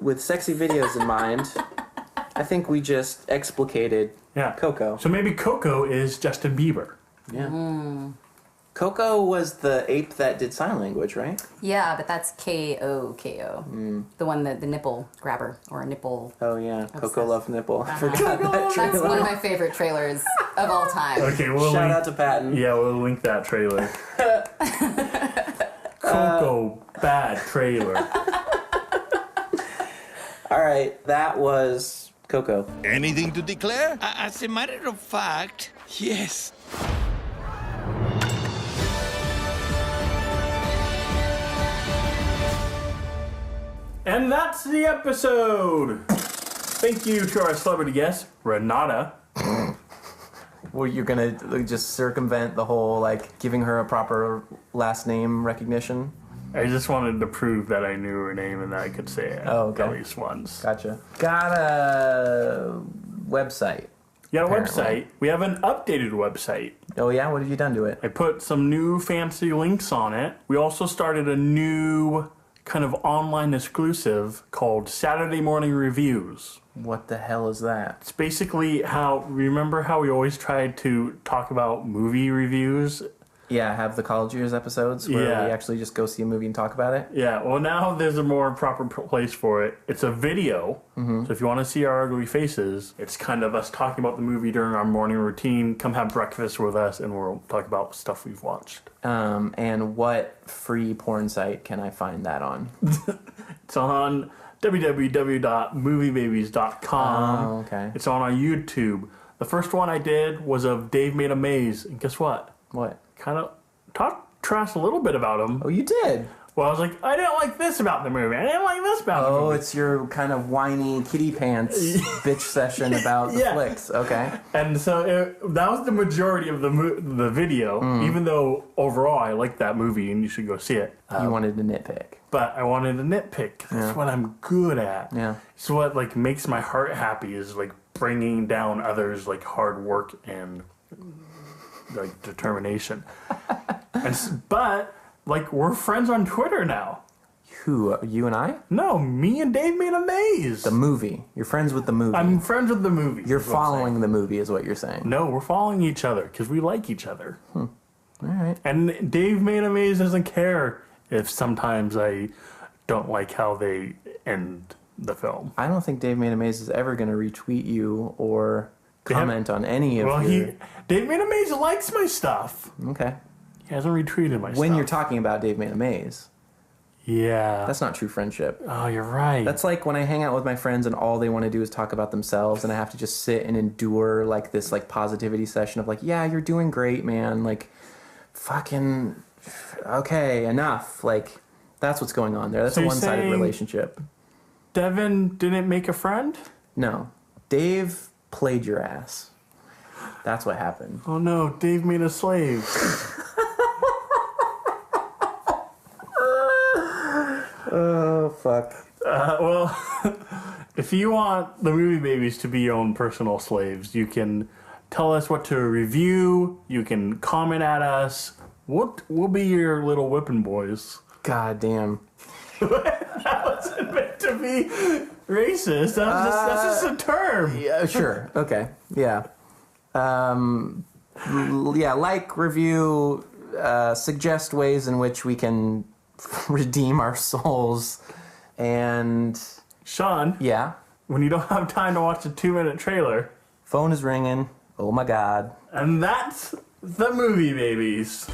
with sexy videos in mind, I think we just explicated Yeah. Coco. So maybe Coco is Justin Bieber. Yeah. Coco was the ape that did sign language, right? Yeah, but that's K-O-K-O. The one that the nipple grabber or a nipple. Oh yeah, Coco Obsessed. Love Nipple. I forgot that That's trailer. one of my favorite trailers of all time. Okay, we'll Shout link, out to Patton. Yeah, we'll link that trailer. Coco bad trailer. All right, that was Coco. Anything to declare? As a matter of fact, yes. And that's the episode. Thank you to our celebrity guest, Renata. Well, you're gonna just circumvent the whole like giving her a proper last name recognition. I just wanted to prove that I knew her name and that I could say it okay. at least once. Gotcha. Got a website. Yeah, a Apparently. website. We have an updated website. Oh yeah, what have you done to it? I put some new fancy links on it. We also started a new kind of online exclusive called Saturday Morning Reviews. What the hell is that? It's basically remember how we always tried to talk about movie reviews? Yeah, have the college years episodes where Yeah. we actually just go see a movie and talk about it. Yeah, well now there's a more proper place for it. It's a video, so if you want to see our ugly faces, it's kind of us talking about the movie during our morning routine. Come have breakfast with us and we'll talk about stuff we've watched. And what free porn site can I find that on? It's on www.moviebabies.com. Oh, okay. It's on our YouTube. The first one I did was of Dave Made a Maze, and guess what? What? Kind of talked trash a little bit about him. Oh, you did? Well, I was like, I didn't like this about the movie. I didn't like this about the Oh, movie. it's your kind of whiny kitty pants bitch session about the Yeah. flicks. Okay. And so that was the majority of the video, even though overall I like that movie and you should go see it. You wanted to nitpick. But I wanted to nitpick 'cause that's what I'm good at. Yeah. It's what like makes my heart happy is like bringing down others' like hard work and like determination. But like we're friends on Twitter now. Who? You and I? No, me and Dave Made a Maze. The movie. You're friends with the movie. I'm friends with the movie. You're is what I'm saying. following the movie, is what you're saying. No, we're following each other because we like each other. All right. And Dave Made a Maze doesn't care if sometimes I don't like how they end the film. I don't think Dave Made a Maze is ever going to retweet you or comment on any of Well, your... Dave Made a Maze likes my stuff. Okay. He hasn't retweeted my stuff. When you're talking about Dave Made a Maze. Yeah. That's not true friendship. Oh, you're right. That's like when I hang out with my friends and all they want to do is talk about themselves and I have to just sit and endure like this like positivity session of like, yeah, you're doing great, man. Like, fucking, okay, enough. Like, that's what's going on there. That's So a you're one-sided saying relationship. Devin didn't make a friend? No. Dave played your ass. That's what happened. Oh no, Dave made a slave. Oh, fuck. Well, if you want the movie babies to be your own personal slaves, you can tell us what to review. You can comment at us. We'll be your little whipping boys. God damn. That wasn't meant to be racist. That's just a term. Yeah, sure. Okay. Yeah. Like, review, suggest ways in which we can redeem our souls, and... Sean. Yeah? When you don't have time to watch a 2-minute trailer... Phone is ringing. Oh my God. And that's the movie babies.